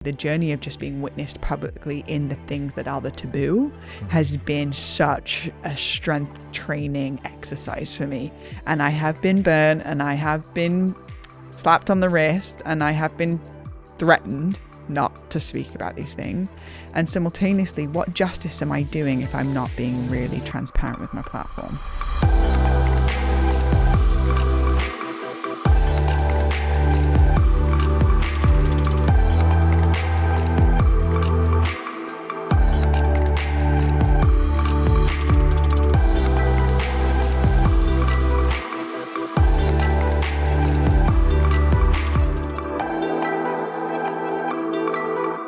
The journey of just being witnessed publicly in the things that are the taboo has been such a strength training exercise for me. And I have been burned, and I have been slapped on the wrist, and I have been threatened not to speak about these things. And simultaneously, what justice am I doing if I'm not being really transparent with my platform?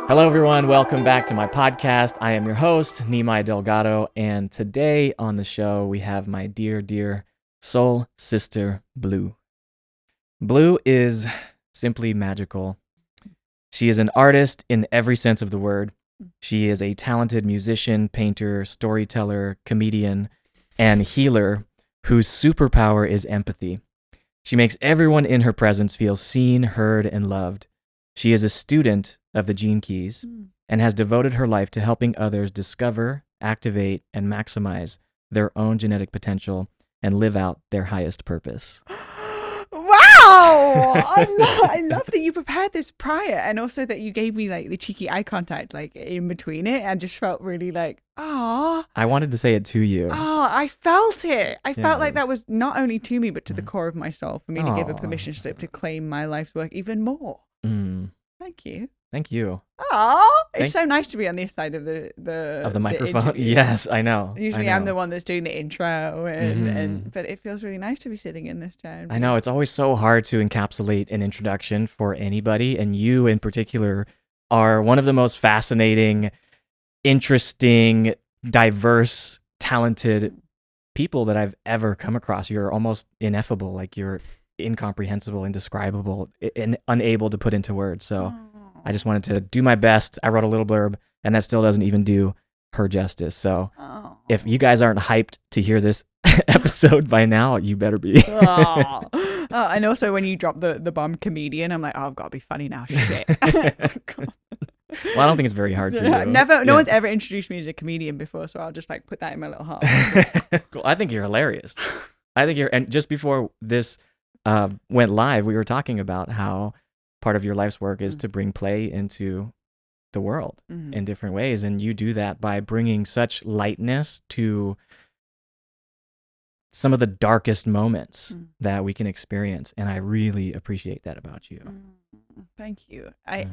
Hello, everyone. Welcome back to my podcast. I am your host, Nimai Delgado, and today on the show, we have my dear, dear soul sister, Blu. Blu is simply magical. She is an artist in every sense of the word. She is a talented musician, painter, storyteller, comedian, and healer whose superpower is empathy. She makes everyone in her presence feel seen, heard, and loved. She is a student of the Gene Keys and has devoted her life to helping others discover, activate, and maximize their own genetic potential and live out their highest purpose. Wow! I love that you prepared this prior, and also that you gave me like the cheeky eye contact like in between it, and just felt really like, ah. I wanted to say it to you. Oh, I felt it. I felt like that was not only to me, but to the core of my soul for me to give a permission slip to claim my life's work even more. Thank you. Thank you. Oh, it's so nice to be on this side of the microphone. Yes, I know. Usually I'm the one that's doing the intro, but it feels really nice to be sitting in this chair. I know, it's always so hard to encapsulate an introduction for anybody, and you in particular are one of the most fascinating, interesting, diverse, talented people that I've ever come across. You're almost ineffable, like you're incomprehensible, indescribable, and unable to put into words. So I just wanted to do my best. I wrote a little blurb, and that still doesn't even do her justice. So if you guys aren't hyped to hear this episode by now, you better be. And also when you drop the bomb comedian, I'm like, oh, I've got to be funny now. Shit. Well, I don't think it's very hard for you. No one's ever introduced me as a comedian before, so I'll just like put that in my little heart. Cool. I think you're hilarious. And just before this went live, we were talking about how part of your life's work is to bring play into the world in different ways. And you do that by bringing such lightness to some of the darkest moments that we can experience. And I really appreciate that about you. Thank you. I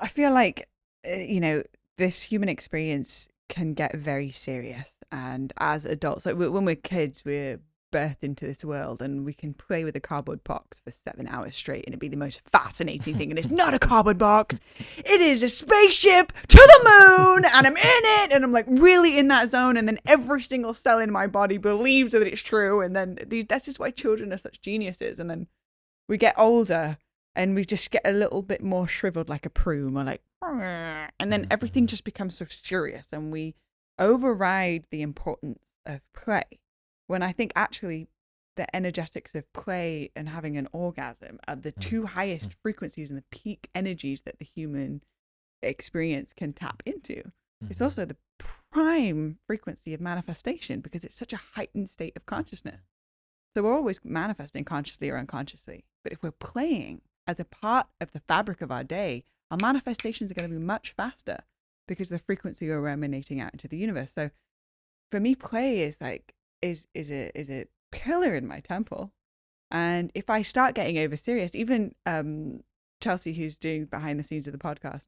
feel like, this human experience can get very serious. And as adults, like when we're kids, we're birthed into this world, and we can play with a cardboard box for 7 hours straight, and it'd be the most fascinating thing. And it's not a cardboard box, it is a spaceship to the moon, and I'm in it, and I'm like really in that zone, and then every single cell in my body believes that it's true. And then that's just why children are such geniuses. And then we get older and we just get a little bit more shriveled like a prune, or like, and then everything just becomes so serious, and we override the importance of play. When I think actually the energetics of play and having an orgasm are the two highest frequencies and the peak energies that the human experience can tap into. It's also the prime frequency of manifestation, because it's such a heightened state of consciousness. So we're always manifesting consciously or unconsciously. But if we're playing as a part of the fabric of our day, our manifestations are going to be much faster because of the frequency we're emanating out into the universe. So for me, play is a pillar in my temple. And if I start getting over serious, even Chelsea, who's doing behind the scenes of the podcast,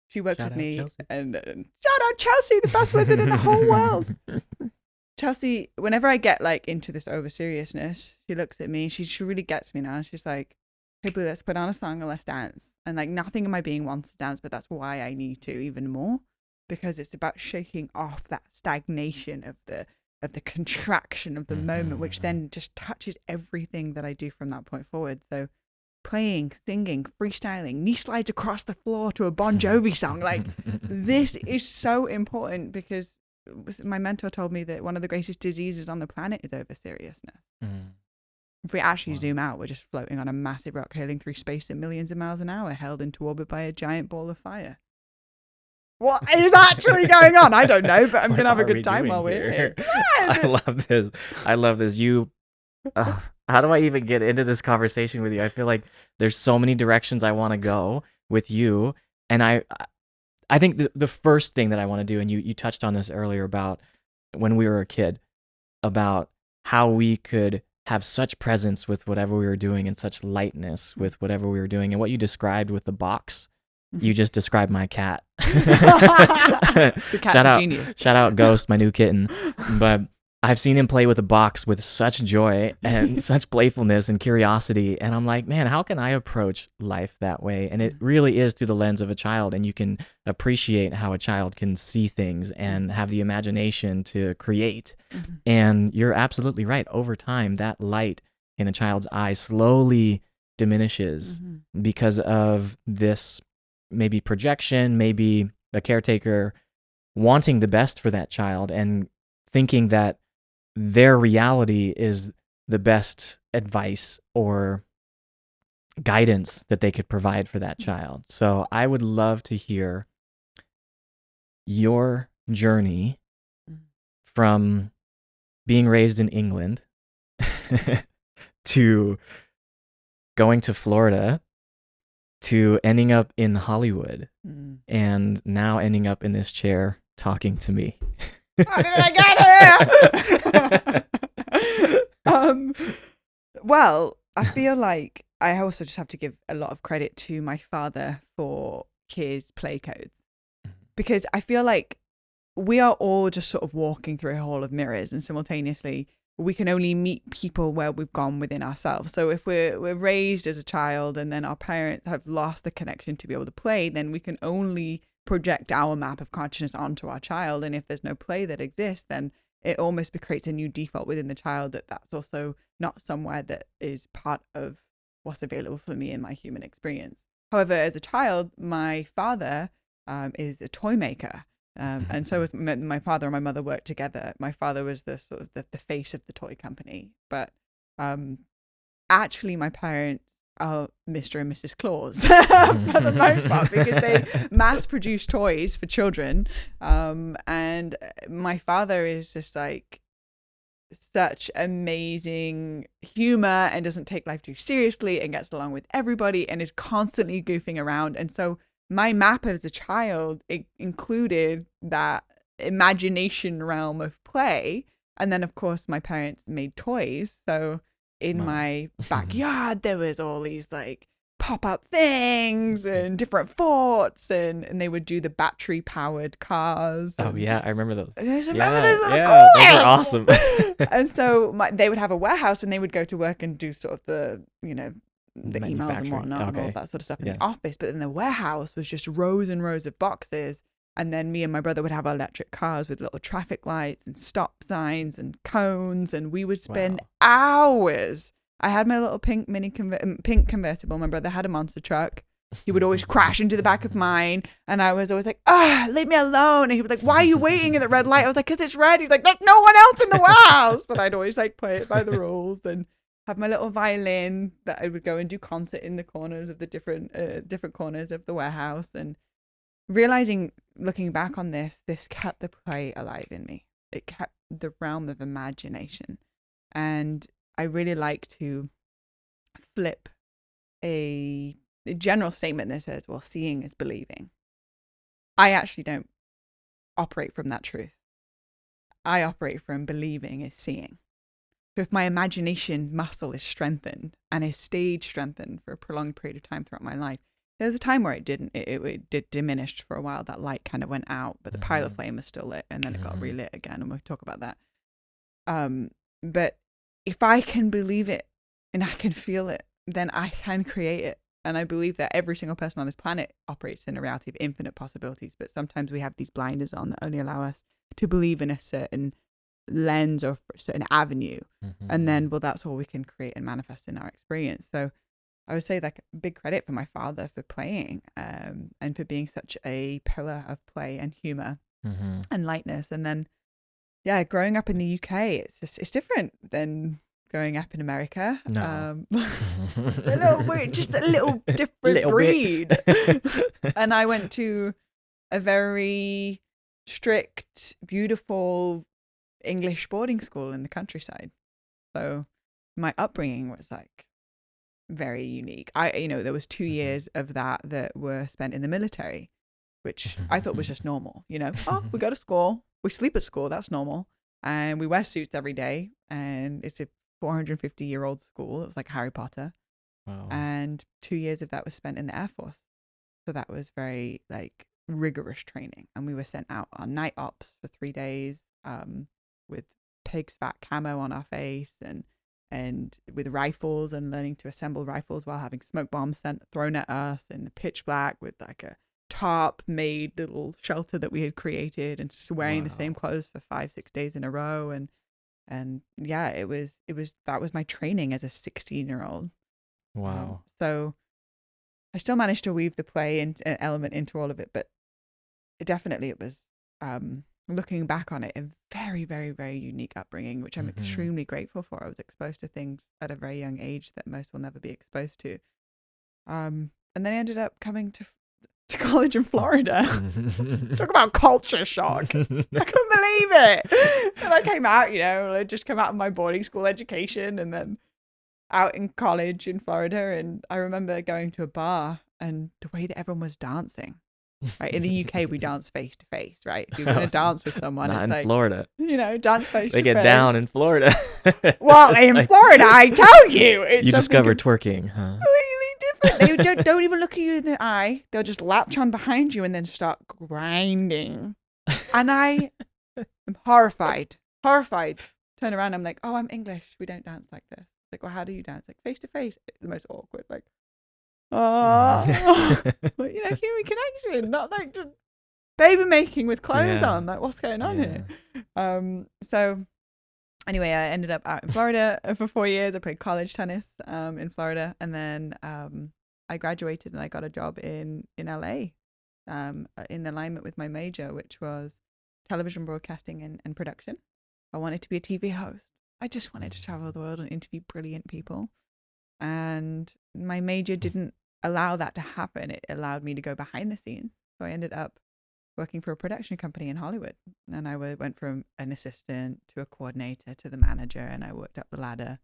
she works with me, and shout out Chelsea, the best wizard in the whole world. Chelsea, whenever I get like into this over seriousness, she looks at me, she really gets me now. She's like, hey Blu, let's put on a song and let's dance. And like, nothing in my being wants to dance, but that's why I need to even more, because it's about shaking off that stagnation of the contraction of the moment, which then just touches everything that I do from that point forward. So playing, singing, freestyling, knee slides across the floor to a Bon Jovi song, like this is so important, because my mentor told me that one of the greatest diseases on the planet is over seriousness. If we actually zoom out, we're just floating on a massive rock hurling through space at millions of miles an hour, held into orbit by a giant ball of fire. What is actually going on? I don't know, but I'm going to have a good time while we're here. I love this. I love this. How do I even get into this conversation with you? I feel like there's so many directions I want to go with you. And I think the first thing that I want to do, and you touched on this earlier about when we were a kid, about how we could have such presence with whatever we were doing and such lightness with whatever we were doing. And what you described with the box, you just described my cat. The cat's a genius. Shout out Ghost, my new kitten. But I've seen him play with a box with such joy and such playfulness and curiosity. And I'm like, man, how can I approach life that way? And it really is through the lens of a child. And you can appreciate how a child can see things and have the imagination to create. And you're absolutely right. Over time, that light in a child's eye slowly diminishes because of this maybe projection, maybe a caretaker wanting the best for that child and thinking that their reality is the best advice or guidance that they could provide for that child. So I would love to hear your journey from being raised in England to going to Florida to ending up in Hollywood and now ending up in this chair talking to me. How did I get here? Well, I feel like I also just have to give a lot of credit to my father for his play codes, because I feel like we are all just sort of walking through a hall of mirrors, and simultaneously we can only meet people where we've gone within ourselves. So if we're raised as a child and then our parents have lost the connection to be able to play, then we can only project our map of consciousness onto our child. And if there's no play that exists, then it almost creates a new default within the child that's also not somewhere that is part of what's available for me in my human experience. However, as a child, my father is a toy maker. And so was my father and my mother worked together. My father was the sort of the face of the toy company, but actually my parents are Mr. and Mrs. Claus for the most part, because they mass produce toys for children. And my father is just like such amazing humor and doesn't take life too seriously and gets along with everybody and is constantly goofing around. And so my map as a child, it included that imagination realm of play. And then, of course, my parents made toys. So in my backyard, there was all these like pop-up things and different forts, and they would do the battery-powered cars. Oh, yeah. I remember those. Those Those are are awesome. And so they would have a warehouse and they would go to work and do sort of the emails and whatnot and all that sort of stuff in the office. But then the warehouse was just rows and rows of boxes. And then me and my brother would have our electric cars with little traffic lights and stop signs and cones. And we would spend hours. I had my little pink pink convertible. My brother had a monster truck. He would always crash into the back of mine. And I was always like, leave me alone. And he was like, why are you waiting at the red light? I was like, because it's red. He's like, there's no one else in the warehouse. But I'd always like play it by the rules and have my little violin that I would go and do concert in the corners of the different corners of the warehouse. And realizing, looking back on this kept the play alive in me. It kept the realm of imagination. And I really like to flip a general statement that says, well, seeing is believing. I actually don't operate from that truth. I operate from believing is seeing. So if my imagination muscle is strengthened and is stayed strengthened for a prolonged period of time throughout my life, there was a time where it did diminished for a while. That light kind of went out, but the pilot flame was still lit, and then it got relit again, and we'll talk about that. But if I can believe it and I can feel it, then I can create it. And I believe that every single person on this planet operates in a reality of infinite possibilities, but sometimes we have these blinders on that only allow us to believe in a certain lens or a certain avenue. And then, well, that's all we can create and manifest in our experience. So I would say like big credit for my father for playing and for being such a pillar of play and humor and lightness. And then, growing up in the UK, it's different than growing up in America. No. A little weird, just a little different breed. And I went to a very strict, beautiful English boarding school in the countryside. So my upbringing was like very unique. There was 2 years of that were spent in the military, which I thought was just normal. Oh, we go to school, we sleep at school, that's normal. And we wear suits every day. And it's a 450-year-old school. It was like Harry Potter. Wow. And 2 years of that was spent in the Air Force. So that was very like rigorous training. And we were sent out on night ops for 3 days with pig's fat camo on our face and with rifles and learning to assemble rifles while having smoke bombs thrown at us in the pitch black with like a tarp made little shelter that we had created, and just wearing the same clothes for 5-6 days in a row. And yeah, that was my training as a 16-year-old. Wow. So I still managed to weave the play and element into all of it, but it was looking back on it, a very, very, very unique upbringing, which I'm extremely grateful for. I was exposed to things at a very young age that most will never be exposed to. And then I ended up coming to college in Florida. Talk about culture shock. I couldn't believe it. And I came out, I just come out of my boarding school education and then out in college in Florida. And I remember going to a bar and the way that everyone was dancing. Right, in the UK we dance face to face, right? If you're going to dance with someone, not it's in like Florida. Dance face to face. They get down in Florida. Well, in Florida, I tell you, it's you discover twerking, huh? Completely different. They don't even look at you in the eye. They'll just latch on behind you and then start grinding. And I am horrified. Turn around, I'm like, oh, I'm English. We don't dance like this. Like, well, how do you dance? Like face to face. The most awkward. Like, but human connection, not like just baby making with clothes on. Like, what's going on here? So anyway, I ended up out in Florida for 4 years. I played college tennis in Florida, and then I graduated and I got a job in LA in alignment with my major, which was television broadcasting and production. I wanted to be a TV host. I just wanted to travel the world and interview brilliant people. And my major didn't allow that to happen. It allowed me to go behind the scenes. So I ended up working for a production company in Hollywood. And I went from an assistant to a coordinator to the manager, and I worked up the ladder.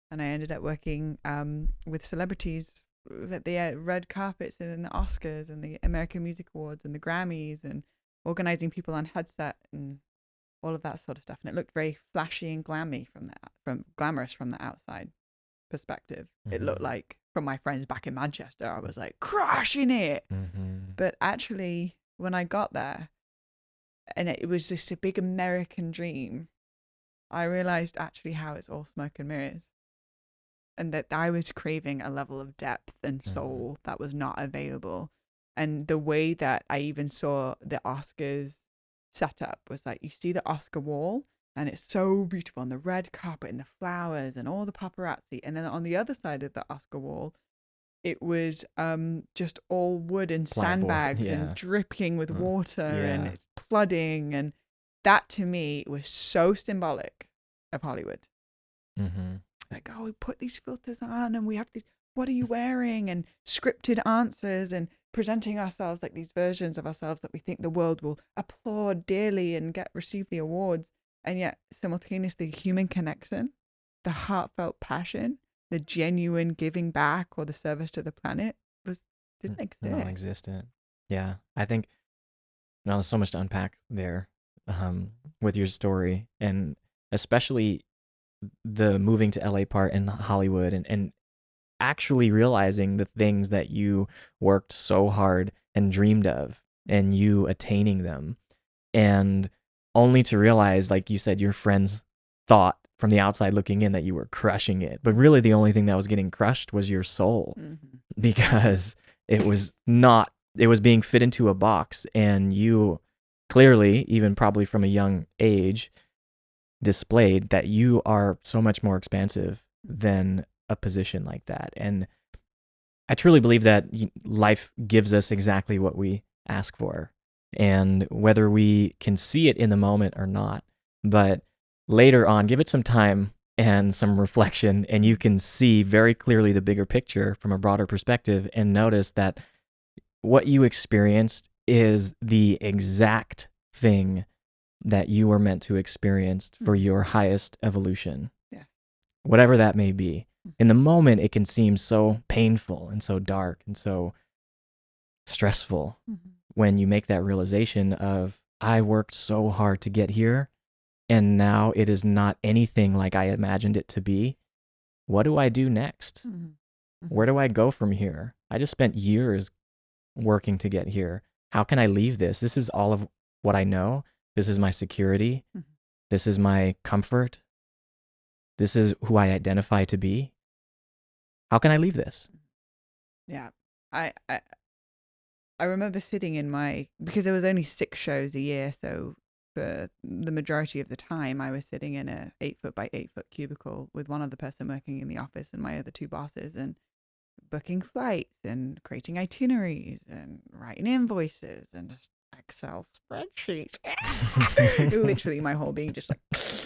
And I ended up working with celebrities at the red carpets and the Oscars and the American Music Awards and the Grammys, and organizing people on headset and all of that sort of stuff. And it looked very flashy and glamorous from the outside perspective. It looked like, from my friends back in Manchester, I was like crushing it. But actually, when I got there and it was just a big American dream, I realized actually how it's all smoke and mirrors, and that I was craving a level of depth and soul that was not available. And the way that I even saw the Oscars set up was like, you see the Oscar wall and it's so beautiful, and the red carpet and the flowers and all the paparazzi. And then on the other side of the Oscar wall, it was just all wood and sandbags and dripping with water and it's flooding. And that to me was so symbolic of Hollywood. Like, oh, we put these filters on and we have these, what are you wearing? And scripted answers and presenting ourselves like these versions of ourselves that we think the world will applaud dearly and receive the awards. And yet simultaneously, human connection, the heartfelt passion, the genuine giving back or the service to the planet didn't exist. Non-existent. Yeah. I think there's so much to unpack there with your story, and especially the moving to LA part in Hollywood and actually realizing the things that you worked so hard and dreamed of and you attaining them, and only to realize, like you said, your friends thought from the outside looking in that you were crushing it, but really the only thing that was getting crushed was your soul, because it was being fit into a box, and you clearly, even probably from a young age, displayed that you are so much more expansive than a position like that. And I truly believe that life gives us exactly what we ask for, and whether we can see it in the moment or not, but later on, give it some time, and some reflection, and you can see very clearly the bigger picture from a broader perspective and notice that what you experienced is the exact thing that you were meant to experience for your highest evolution. Yeah. Whatever that may be. In the moment, it can seem so painful and so dark and so stressful when you make that realization of, I worked so hard to get here, and now it is not anything like I imagined it to be. What do I do next? Where do I go from here? I just spent years working to get here. How can I leave this? This is all of what I know. This is my security. This is my comfort. This is who I identify to be. How can I leave this? Yeah. I remember sitting in because there was only 6 shows a year, so for the majority of the time I was sitting in a 8-foot by 8-foot cubicle with one other person working in the office and my other 2 bosses, and booking flights and creating itineraries and writing invoices and just Excel spreadsheets. Literally my whole being just like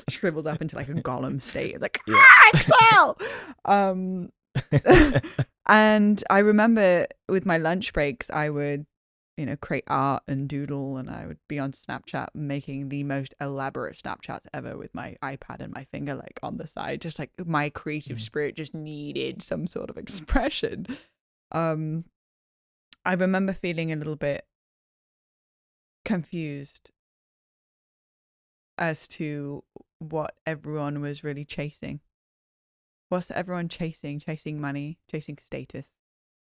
shriveled up into like a golem state, like Excel. And I remember with my lunch breaks, I would, create art and doodle, and I would be on Snapchat making the most elaborate Snapchats ever with my iPad and my finger like on the side, just like my creative spirit just needed some sort of expression. I remember feeling a little bit confused as to what everyone was really chasing. What's everyone chasing? Chasing money, chasing status,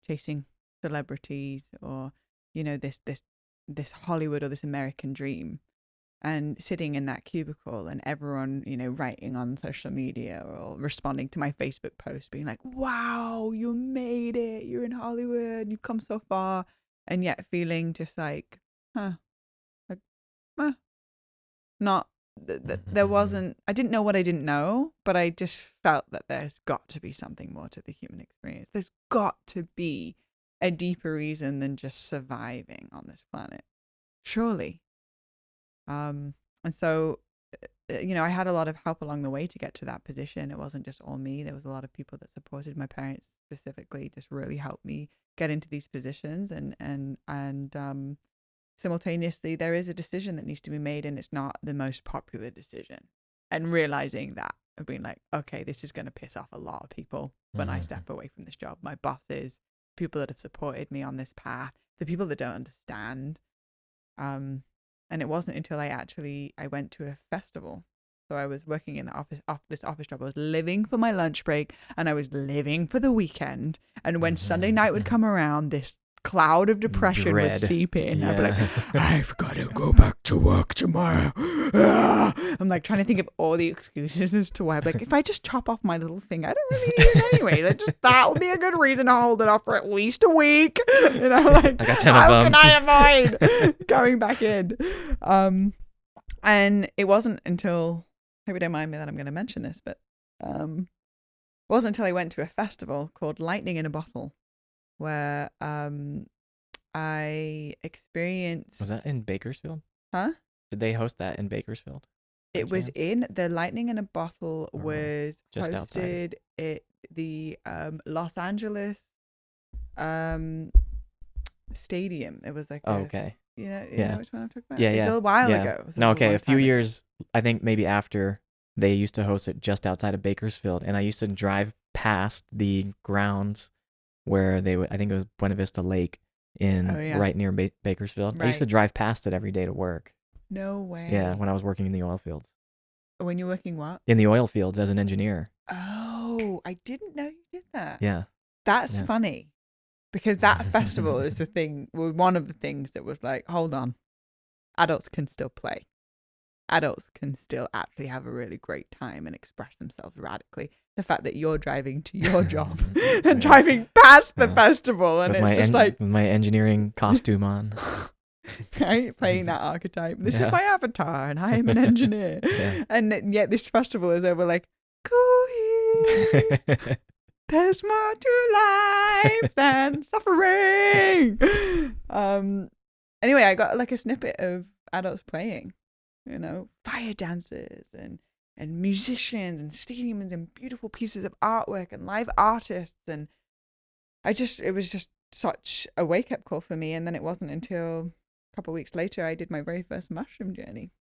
chasing celebrities, or this Hollywood or this American dream. And sitting in that cubicle and everyone, writing on social media or responding to my Facebook post being like, wow, you made it, you're in Hollywood, you've come so far. And yet feeling just like, not there wasn't, I didn't know what I didn't know, but I just felt that there's got to be something more to the human experience. There's got to be a deeper reason than just surviving on this planet, surely. And so, I had a lot of help along the way to get to that position. It wasn't just all me. There was a lot of people that supported. My parents specifically just really helped me get into these positions, and simultaneously there is a decision that needs to be made, and it's not the most popular decision. And realizing that, of being like, okay, this is going to piss off a lot of people when I step away from this job. My bosses, people that have supported me on this path, the people that don't understand. And it wasn't until I went to a festival. So I was working in the this office job. I was living for my lunch break, and I was living for the weekend. And when Sunday night would come around, this cloud of depression would seep in. Yeah. I'd be like, I've got to go back to work tomorrow. I'm like trying to think of all the excuses as to why. I'm like, if I just chop off my little finger, I don't really need it anyway. That will be a good reason to hold it off for at least a week. Like, I got 10 how of them. can I avoid going back in? And it wasn't until, hope you don't mind me that I'm going to mention this, but it wasn't until I went to a festival called Lightning in a Bottle, where I experienced... Was that in Bakersfield? Huh? Did they host that in Bakersfield? It was in the Lightning in a Bottle was just hosted outside. at the Los Angeles stadium. It was like okay. You know which one I'm talking about? Yeah, It was a while ago. It was No, a okay, long a few time ago. years, I think maybe after, they used to host it just outside of Bakersfield, and I used to drive past the grounds where they would, I think it was Buena Vista Lake right near Bakersfield. I used to drive past it every day to work. No way. Yeah, when I was working in the oil fields. When you're working what? In the oil fields as an engineer. Oh, I didn't know you did that. Yeah. That's funny, because that festival is the thing, one of the things that was like, hold on, adults can still play. Adults can still actually have a really great time and express themselves radically. The fact that you're driving to your job and driving past the festival, and with it's just like with my engineering costume on. Right, playing that archetype. This is my avatar, and I am an engineer. And yet this festival is over like, Cooey, there's more to life than suffering. Anyway, I got like a snippet of adults playing, fire dances and and musicians and stadiums and beautiful pieces of artwork and live artists. And it was just such a wake-up call for me. And then it wasn't until a couple of weeks later I did my very first mushroom journey.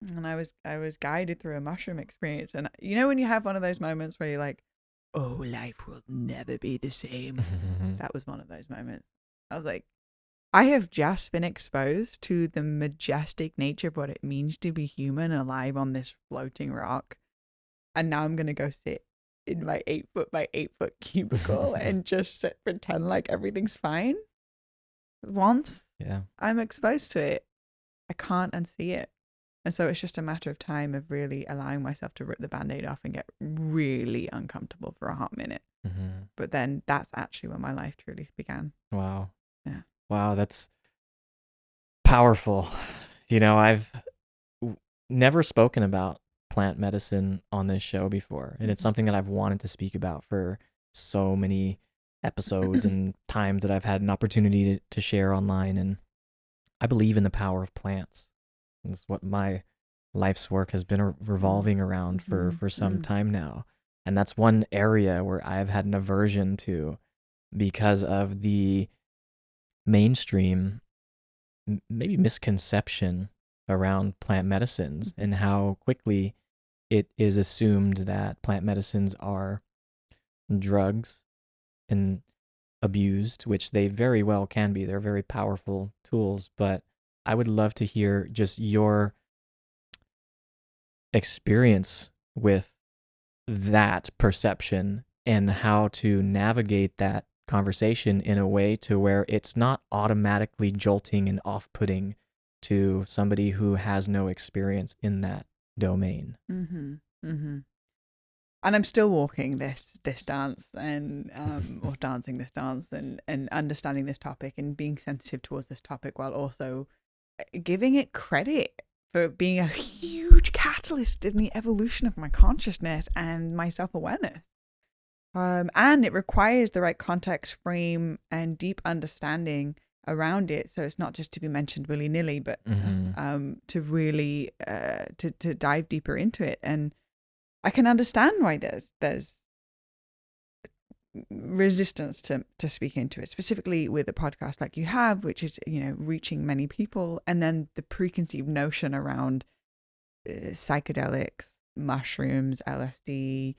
And I was guided through a mushroom experience. And when you have one of those moments where you're like, oh, life will never be the same. That was one of those moments. I was like, I have just been exposed to the majestic nature of what it means to be human and alive on this floating rock. And now I'm going to go sit in my 8-foot by 8-foot cubicle and just pretend like everything's fine. Once I'm exposed to it, I can't unsee it. And so it's just a matter of time of really allowing myself to rip the Band-Aid off and get really uncomfortable for a hot minute. But then that's actually when my life truly began. Wow. Yeah. Wow, that's powerful. I've never spoken about plant medicine on this show before. And it's something that I've wanted to speak about for so many episodes and times that I've had an opportunity to share online. And I believe in the power of plants. It's what my life's work has been revolving around for some time now. And that's one area where I've had an aversion to because of the mainstream, maybe misconception around plant medicines and how quickly it is assumed that plant medicines are drugs and abused, which they very well can be. They're very powerful tools, but I would love to hear just your experience with that perception and how to navigate that conversation in a way to where it's not automatically jolting and off-putting to somebody who has no experience in that domain. And I'm still walking this dance and or dancing this dance and understanding this topic and being sensitive towards this topic while also giving it credit for being a huge catalyst in the evolution of my consciousness and my self-awareness. And it requires the right context, frame, and deep understanding around it. So it's not just to be mentioned willy-nilly, but to really to dive deeper into it. And I can understand why there's resistance to speak into it, specifically with a podcast like you have, which is reaching many people, and then the preconceived notion around psychedelics, mushrooms, LSD,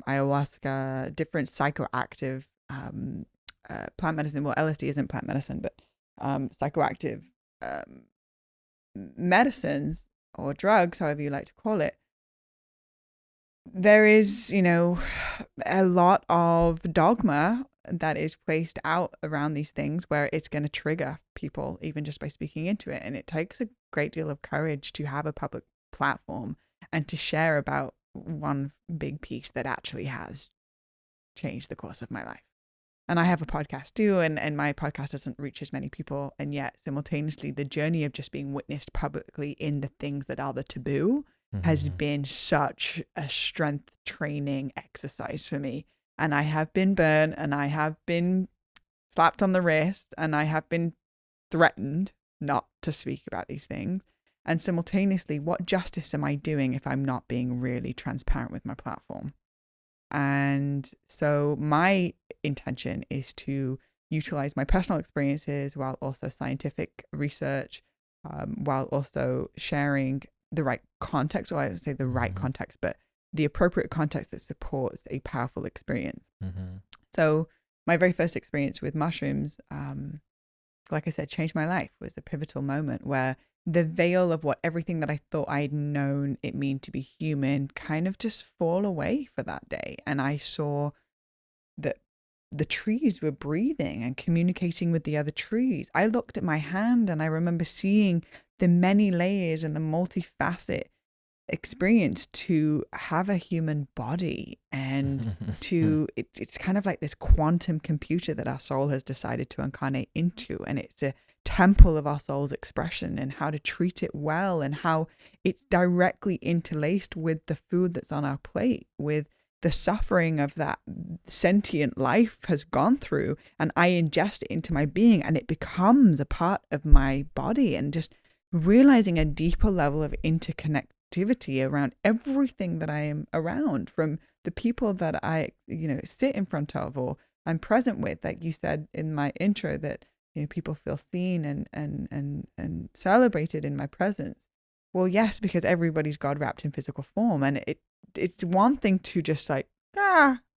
ayahuasca, different psychoactive plant medicine. Well, LSD isn't plant medicine, but psychoactive medicines or drugs, however you like to call it. There is, a lot of dogma that is placed out around these things where it's going to trigger people even just by speaking into it. And it takes a great deal of courage to have a public platform and to share about one big piece that actually has changed the course of my life. And I have a podcast too, and my podcast doesn't reach as many people. And yet simultaneously, the journey of just being witnessed publicly in the things that are the taboo has been such a strength training exercise for me. And I have been burned, and I have been slapped on the wrist, and I have been threatened not to speak about these things. And simultaneously, what justice am I doing if I'm not being really transparent with my platform? And so my intention is to utilize my personal experiences while also scientific research, while also sharing the right context, or I would say the right context, but the appropriate context that supports a powerful experience. So my very first experience with mushrooms, like I said, changed my life. It was a pivotal moment where the veil of what everything that I thought I'd known it mean to be human kind of just fall away for that day. And I saw that the trees were breathing and communicating with the other trees. I looked at my hand and I remember seeing the many layers and the multifaceted experience to have a human body, and to it's kind of like this quantum computer that our soul has decided to incarnate into, and it's a temple of our soul's expression and how to treat it well, and how it's directly interlaced with the food that's on our plate, with the suffering of that sentient life has gone through, and I ingest it into my being and it becomes a part of my body. And just realizing a deeper level of activity around everything that I am around, from the people that I, sit in front of or I'm present with. Like you said in my intro, that people feel seen and celebrated in my presence. Well, yes, because everybody's God wrapped in physical form, and it's one thing to just like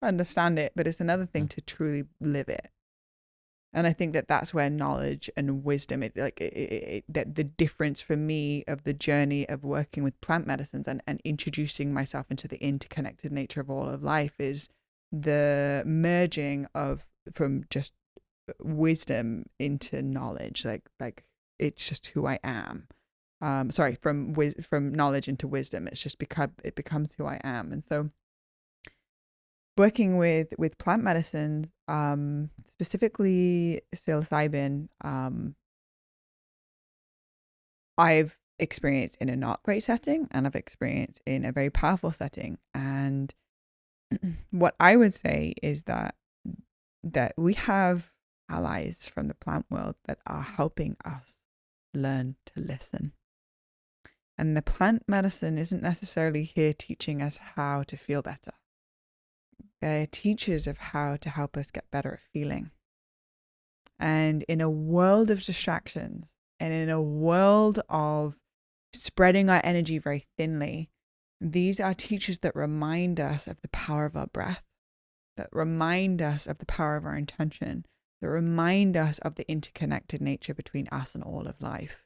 understand it, but it's another thing to truly live it. And I think that that's where knowledge and wisdom, that the difference for me of the journey of working with plant medicines and introducing myself into the interconnected nature of all of life, is the merging from just wisdom into knowledge. Like it's just who I am. From knowledge into wisdom. It's just it becomes who I am. And so working with plant medicines, specifically psilocybin, I've experienced in a not great setting, and I've experienced in a very powerful setting. And what I would say is that we have allies from the plant world that are helping us learn to listen. And the plant medicine isn't necessarily here teaching us how to feel better. They're teachers of how to help us get better at feeling. And in a world of distractions, and in a world of spreading our energy very thinly, these are teachers that remind us of the power of our breath, that remind us of the power of our intention, that remind us of the interconnected nature between us and all of life.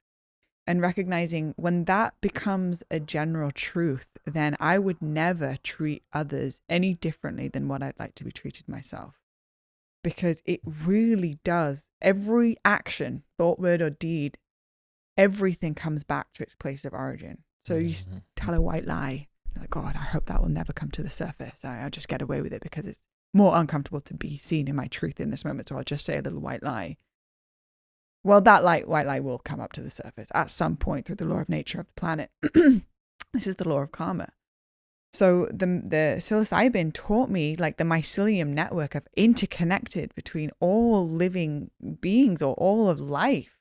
And recognizing when that becomes a general truth, then I would never treat others any differently than what I'd like to be treated myself. Because it really does. Every action, thought, word, or deed, everything comes back to its place of origin. So you tell a white lie, you're like, God, I hope that will never come to the surface. I'll just get away with it because it's more uncomfortable to be seen in my truth in this moment. So I'll just say a little white lie. Well, that white lie will come up to the surface at some point through the law of nature of the planet. This is the law of karma. So the psilocybin taught me like the mycelium network of interconnected between all living beings or all of life.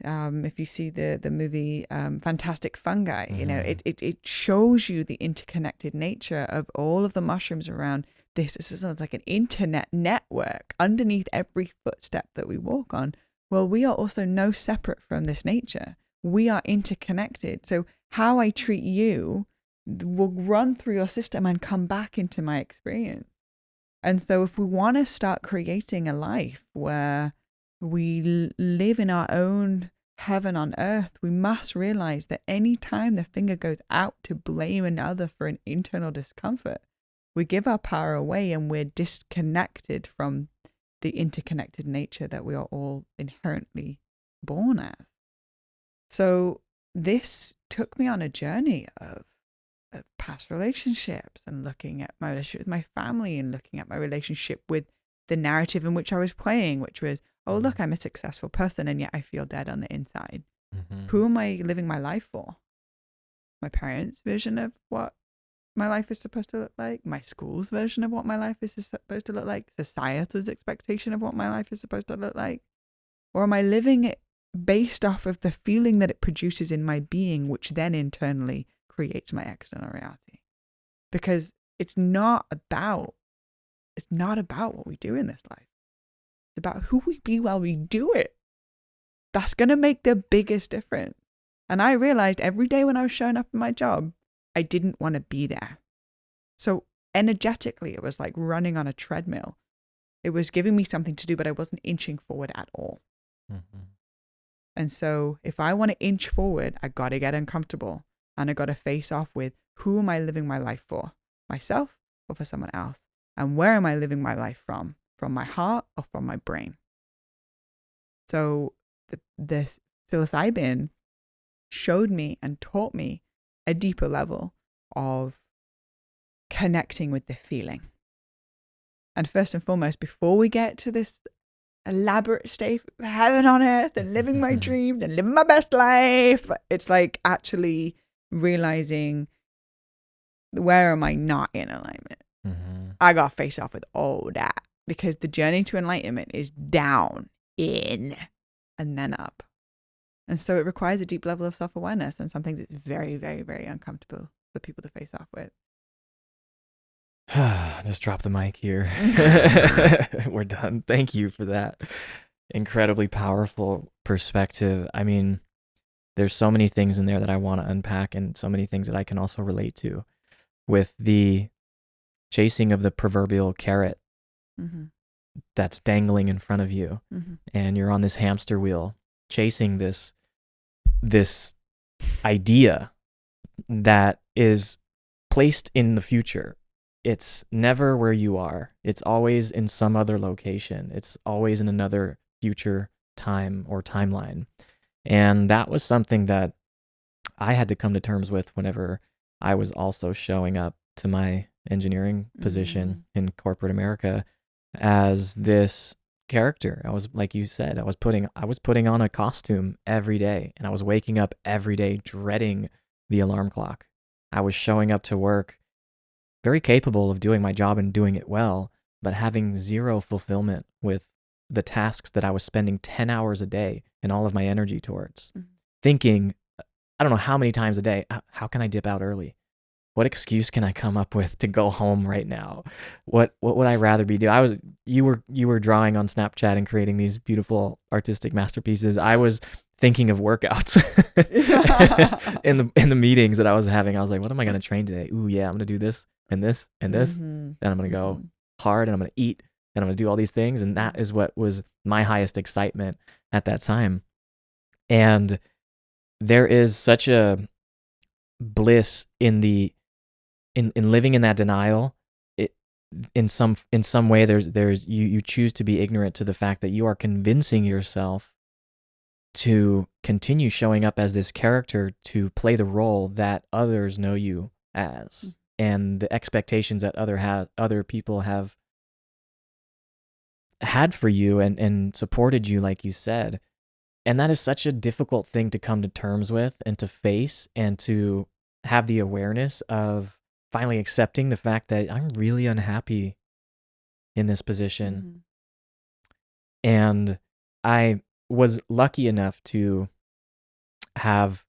If you see the movie Fantastic Fungi, it shows you the interconnected nature of all of the mushrooms around this. This is like an internet network underneath every footstep that we walk on. Well, we are also no separate from this nature. We are interconnected. So how I treat you will run through your system and come back into my experience. And so if we want to start creating a life where we live in our own heaven on earth, we must realize that any time the finger goes out to blame another for an internal discomfort, we give our power away and we're disconnected from the interconnected nature that we are all inherently born as. So this took me on a journey of past relationships and looking at my relationship with my family and looking at my relationship with the narrative in which I was playing, which was, oh, look, I'm a successful person and yet I feel dead on the inside. Who am I living my life for? My parents' version of what my life is supposed to look like, my school's version of what my life is supposed to look like, society's expectation of what my life is supposed to look like? Or am I living it based off of the feeling that it produces in my being, which then internally creates my external reality? Because it's not about what we do in this life. It's about who we be while we do it. That's going to make the biggest difference. And I realized every day when I was showing up in my job, I didn't want to be there. So energetically, it was like running on a treadmill. It was giving me something to do, but I wasn't inching forward at all. And so if I want to inch forward, I got to get uncomfortable and I got to face off with, who am I living my life for? Myself or for someone else? And where am I living my life from? From my heart or from my brain? So this psilocybin showed me and taught me a deeper level of connecting with the feeling. And first and foremost, before we get to this elaborate state of heaven on earth and living my dreams and living my best life, it's like actually realizing, where am I not in alignment? I got to face off with all that, because the journey to enlightenment is down, in, and then up. And so it requires a deep level of self-awareness, and some things it's very, very, very uncomfortable for people to face off with. Just drop the mic here. We're done. Thank you for that incredibly powerful perspective. I mean, there's so many things in there that I want to unpack, and so many things that I can also relate to with the chasing of the proverbial carrot that's dangling in front of you. And you're on this hamster wheel chasing this idea that is placed in the future. It's never where you are. It's always in some other location. It's always in another future time or timeline. And that was something that I had to come to terms with whenever I was also showing up to my engineering position in corporate America as this character. I was, like you said, I was putting on a costume every day, and I was waking up every day dreading the alarm clock. I was showing up to work very capable of doing my job and doing it well, but having zero fulfillment with the tasks that I was spending 10 hours a day and all of my energy towards. Thinking, I don't know how many times a day, how can I dip out early? What excuse can I come up with to go home right now? What would I rather be doing? You were drawing on Snapchat and creating these beautiful artistic masterpieces. I was thinking of workouts in the meetings that I was having. I was like, what am I going to train today? Ooh, yeah, I'm going to do this and this and this. Then I'm going to go hard, and I'm going to eat, and I'm going to do all these things. And that is what was my highest excitement at that time. And there is such a bliss in living in that denial. In some way, there's you choose to be ignorant to the fact that you are convincing yourself to continue showing up as this character to play the role that others know you as, and the expectations that other people have had for you and supported you, like you said. And that is such a difficult thing to come to terms with and to face, and to have the awareness of finally accepting the fact that I'm really unhappy in this position. And I was lucky enough to have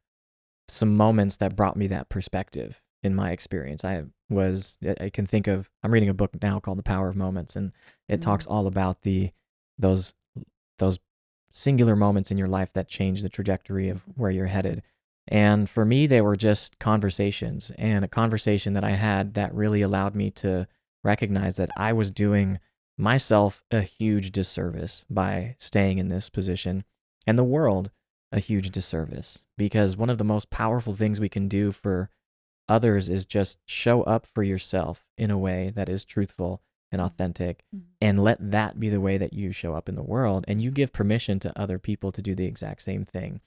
some moments that brought me that perspective in my experience. I can think of, I'm reading a book now called The Power of Moments, and it talks all about those singular moments in your life that change the trajectory of where you're headed. And for me, they were just conversations, and a conversation that I had that really allowed me to recognize that I was doing myself a huge disservice by staying in this position, and the world a huge disservice, because one of the most powerful things we can do for others is just show up for yourself in a way that is truthful and authentic, and let that be the way that you show up in the world, and you give permission to other people to do the exact same thing.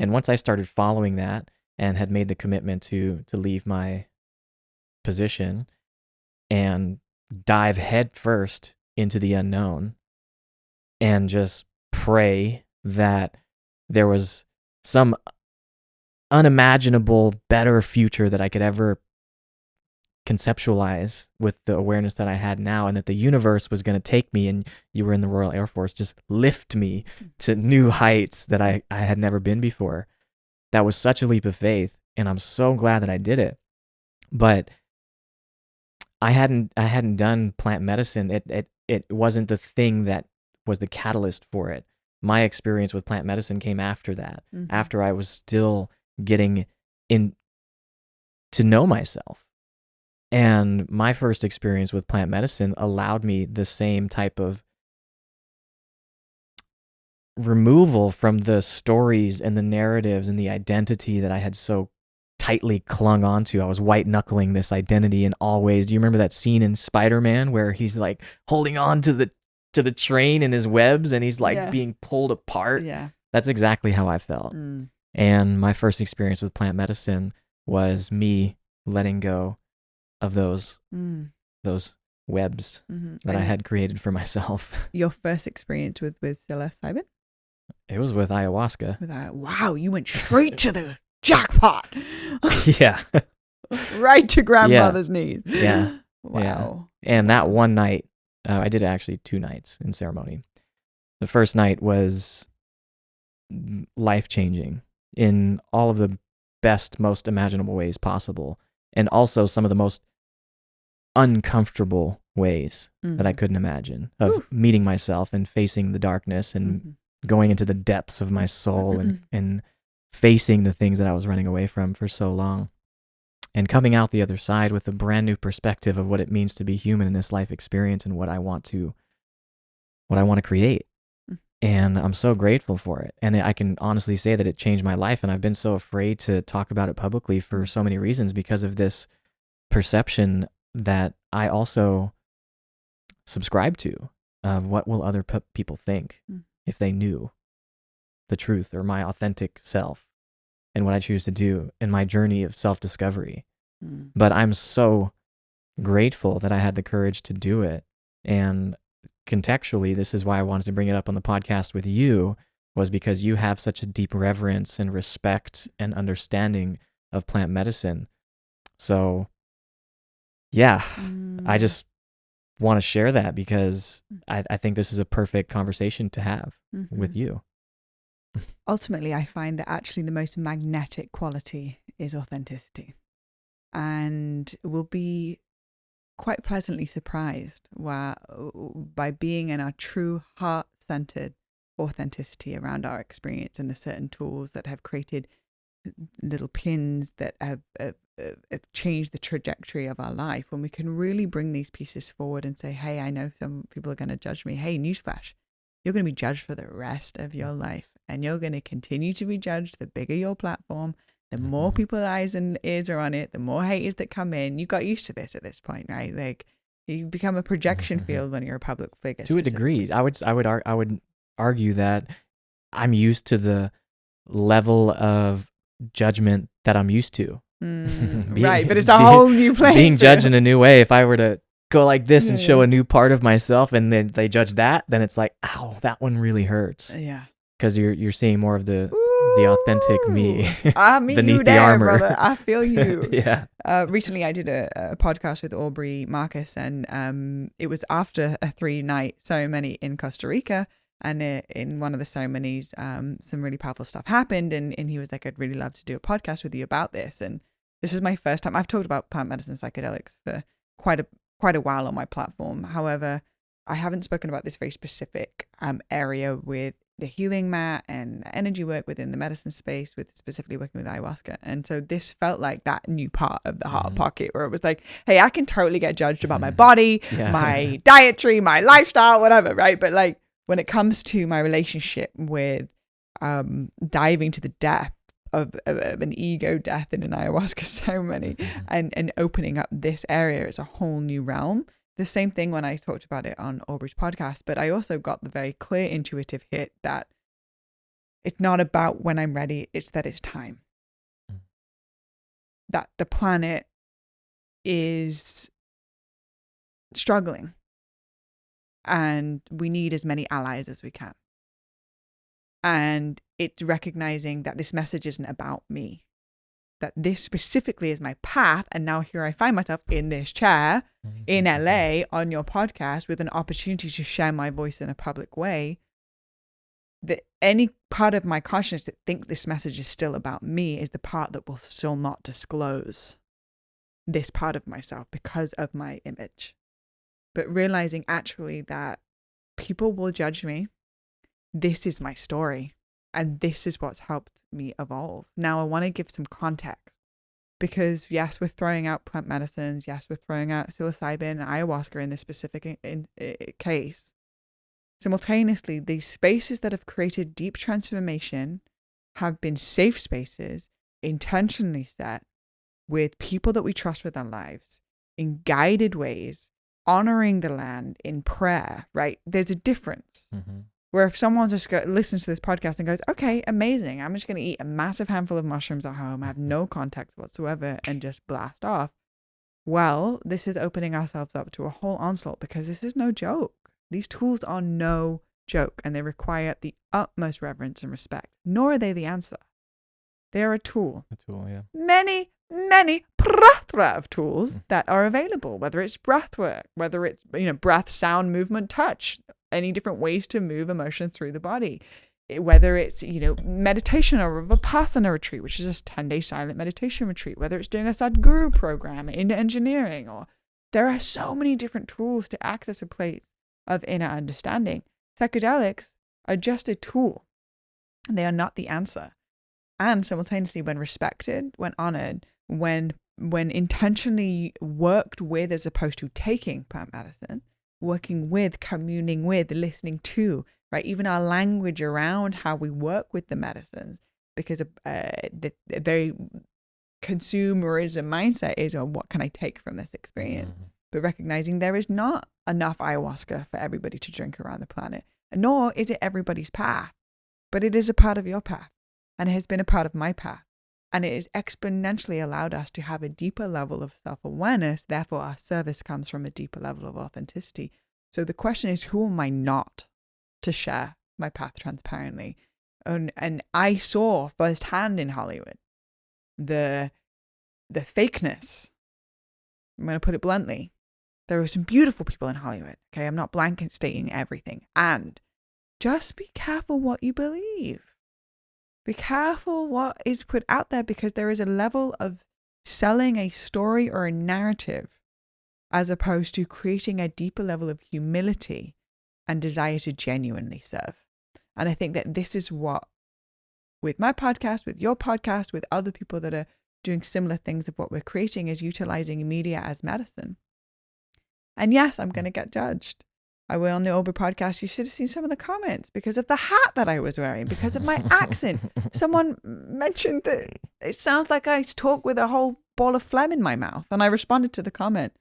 And once I started following that and had made the commitment to leave my position and dive head first into the unknown and just pray that there was some unimaginable better future that I could ever conceptualize with the awareness that I had now, and that the universe was going to take me, and you were in the Royal Air Force, just lift me to new heights that I had never been before. That was such a leap of faith, and I'm so glad that I did it. But I hadn't done plant medicine. It wasn't the thing that was the catalyst for it. My experience with plant medicine came after that, after I was still getting in to know myself. And my first experience with plant medicine allowed me the same type of removal from the stories and the narratives and the identity that I had so tightly clung onto. I was white knuckling this identity in all ways. Do you remember that scene in Spider-Man where he's like holding on to the train in his webs, and he's like being pulled apart? Yeah. That's exactly how I felt. And my first experience with plant medicine was me letting go of those webs that I had created for myself. Your first experience with psilocybin? It was with ayahuasca. Wow, you went straight to the jackpot. Yeah. Right to grandmother's knees. Yeah. Wow. Yeah. And that one night, I did actually 2 nights in ceremony. The first night was life-changing in all of the best, most imaginable ways possible, and also some of the most uncomfortable ways that I couldn't imagine, of meeting myself and facing the darkness and going into the depths of my soul and facing the things that I was running away from for so long, and coming out the other side with a brand new perspective of what it means to be human in this life experience and what I want to create. And I'm so grateful for it. And I can honestly say that it changed my life. And I've been so afraid to talk about it publicly for so many reasons, because of this perception that I also subscribe to of what will other people think if they knew the truth or my authentic self and what I choose to do in my journey of self-discovery. But I'm so grateful that I had the courage to do it. And contextually, this is why I wanted to bring it up on the podcast with you, was because you have such a deep reverence and respect and understanding of plant medicine. So yeah, I just want to share that because I think this is a perfect conversation to have with you. Ultimately, I find that actually the most magnetic quality is authenticity. And we'll be quite pleasantly surprised by being in our true heart-centered authenticity around our experience and the certain tools that have created little pins that have changed the trajectory of our life, when we can really bring these pieces forward and say, hey, I know some people are going to judge me. Hey, newsflash, you're going to be judged for the rest of your life, and you're going to continue to be judged. The bigger your platform, the more people's eyes and ears are on it, the more haters that come in. You got used to this at this point, right? Like, you become a projection field when you're a public figure. To a degree, I would argue that I'm used to the level of judgment that I'm used to. Right, but it's a whole new place. Being judged in a new way. If I were to go like this and show a new part of myself, and then they judge that, then it's like, ow, that one really hurts. Yeah, because you're seeing more of the authentic me beneath the armor. Brother. I feel you. Yeah. Recently, I did a podcast with Aubrey Marcus, and it was after a 3-night ceremony in Costa Rica. And in one of the ceremonies, some really powerful stuff happened. And he was like, I'd really love to do a podcast with you about this. And this is my first time. I've talked about plant medicine and psychedelics for quite a while on my platform. However, I haven't spoken about this very specific area with the healing mat and energy work within the medicine space, with specifically working with ayahuasca. And so this felt like that new part of the heart pocket, where it was like, hey, I can totally get judged about my body, my dietary, my lifestyle, whatever, right? But like, when it comes to my relationship with diving to the depth of an ego death in an ayahuasca ceremony and opening up this area, it's a whole new realm. The same thing when I talked about it on Aubrey's podcast, but I also got the very clear intuitive hit that it's not about when I'm ready, it's that it's time. That the planet is struggling. And we need as many allies as we can. And it's recognizing that this message isn't about me. That this specifically is my path. And now here I find myself in this chair in LA on your podcast with an opportunity to share my voice in a public way. That any part of my consciousness that thinks this message is still about me is the part that will still not disclose this part of myself because of my image. But realizing actually that people will judge me. This is my story. And this is what's helped me evolve. Now I want to give some context. Because yes, we're throwing out plant medicines. Yes, we're throwing out psilocybin and ayahuasca in this specific case. Simultaneously, these spaces that have created deep transformation have been safe spaces, intentionally set, with people that we trust with our lives, in guided ways, honoring the land in prayer, right? There's a difference. Where if someone just listens to this podcast and goes, okay, amazing, I'm just going to eat a massive handful of mushrooms at home, have no context whatsoever, and just blast off. Well, this is opening ourselves up to a whole onslaught, because this is no joke. These tools are no joke, and they require the utmost reverence and respect. Nor are they the answer. They are a tool. A tool, yeah. Many plethora of tools that are available, whether it's breath work, whether it's breath, sound, movement, touch, any different ways to move emotion through the body. whether it's, meditation or a Vipassana retreat, which is a 10-day silent meditation retreat, whether it's doing a Sadhguru program in engineering, or there are so many different tools to access a place of inner understanding. Psychedelics are just a tool. They are not the answer. And simultaneously, when respected, when honored, when intentionally worked with, as opposed to taking plant medicine, working with, communing with, listening to, right? Even our language around how we work with the medicines, because the very consumerism mindset is, oh, what can I take from this experience? But recognizing there is not enough ayahuasca for everybody to drink around the planet, nor is it everybody's path, but it is a part of your path, and it has been a part of my path. And it has exponentially allowed us to have a deeper level of self-awareness. Therefore, our service comes from a deeper level of authenticity. So the question is, who am I not to share my path transparently? And I saw firsthand in Hollywood the fakeness. I'm going to put it bluntly. There were some beautiful people in Hollywood. Okay, I'm not blanket stating everything. And just be careful what you believe. Be careful what is put out there, because there is a level of selling a story or a narrative as opposed to creating a deeper level of humility and desire to genuinely serve. And I think that this is what, with my podcast, with your podcast, with other people that are doing similar things of what we're creating, is utilizing media as medicine. And yes, I'm going to get judged. I will on the Blu podcast. You should have seen some of the comments because of the hat that I was wearing, because of my accent. Someone mentioned that it sounds like I talk with a whole ball of phlegm in my mouth. And I responded to the comment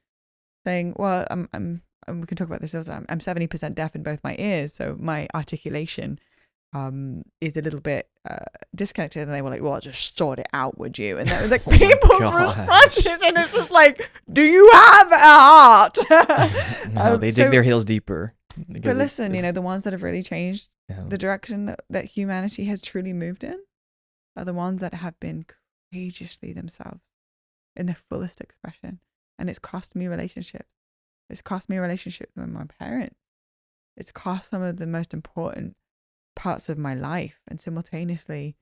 saying, well, we can talk about this also. I'm 70% deaf in both my ears. So my articulation is a little bit disconnected. And they were like, well, just sort it out, would you? And that was like people's responses. And it's just like, do you have a heart? No, they dig their heels deeper. But listen, the ones that have really changed the direction that humanity has truly moved in are the ones that have been courageously themselves in their fullest expression. And it's cost me relationships. It's cost me relationships with my parents. It's cost some of the most important parts of my life. And simultaneously,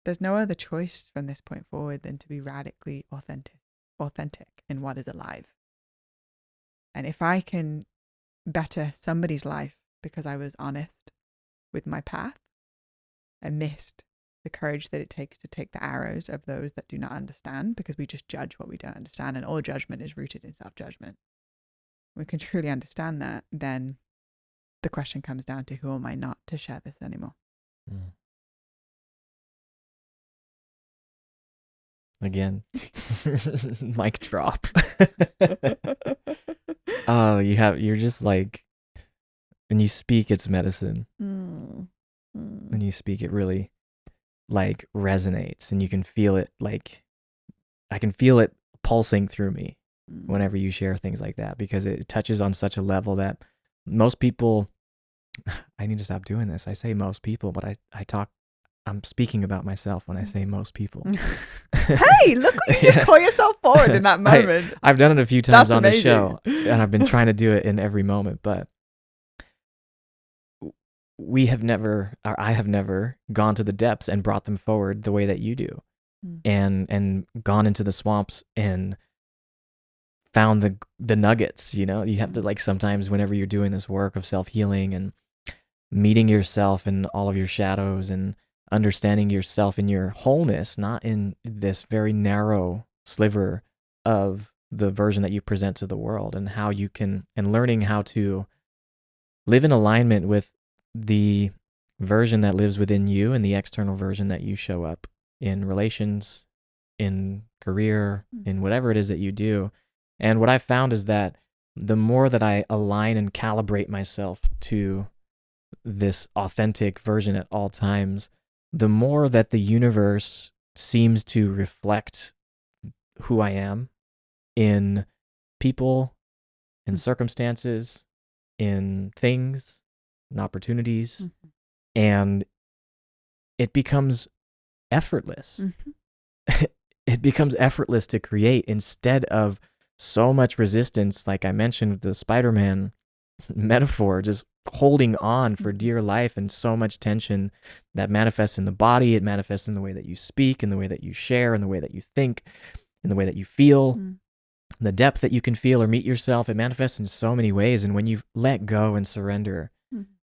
there's no other choice from this point forward than to be radically authentic in what is alive. And if I can better somebody's life because I was honest with my path, I missed the courage that it takes to take the arrows of those that do not understand, because we just judge what we don't understand, and all judgment is rooted in self-judgment. We can truly understand that, then the question comes down to, who am I not to share this anymore? Again, mic drop. Oh, you're just like, when you speak, it's medicine. When you speak, it really like resonates, and you can feel it. Like, I can feel it pulsing through me whenever you share things like that, because it touches on such a level that most people, I need to stop doing this. I say most people, but I'm speaking about myself when I say most people. Hey, look what you just call yourself forward in that moment. I've done it a few times on the show, and I've been trying to do it in every moment, but I have never gone to the depths and brought them forward the way that you do, and gone into the swamps and found the nuggets. You have to, like, sometimes whenever you're doing this work of self-healing and meeting yourself and all of your shadows and understanding yourself in your wholeness, not in this very narrow sliver of the version that you present to the world, and how you can, and learning how to live in alignment with the version that lives within you and the external version that you show up in relations, in career, in whatever it is that you do. And what I found is that the more that I align and calibrate myself to this authentic version at all times, the more that the universe seems to reflect who I am in people, in circumstances, in things, in opportunities, and it becomes effortless. It becomes effortless to create, instead of so much resistance, like I mentioned with the Spider-Man metaphor, just holding on for dear life, and so much tension that manifests in the body. It manifests in the way that you speak, in the way that you share, in the way that you think, in the way that you feel, the depth that you can feel or meet yourself. It manifests in so many ways. And when you let go and surrender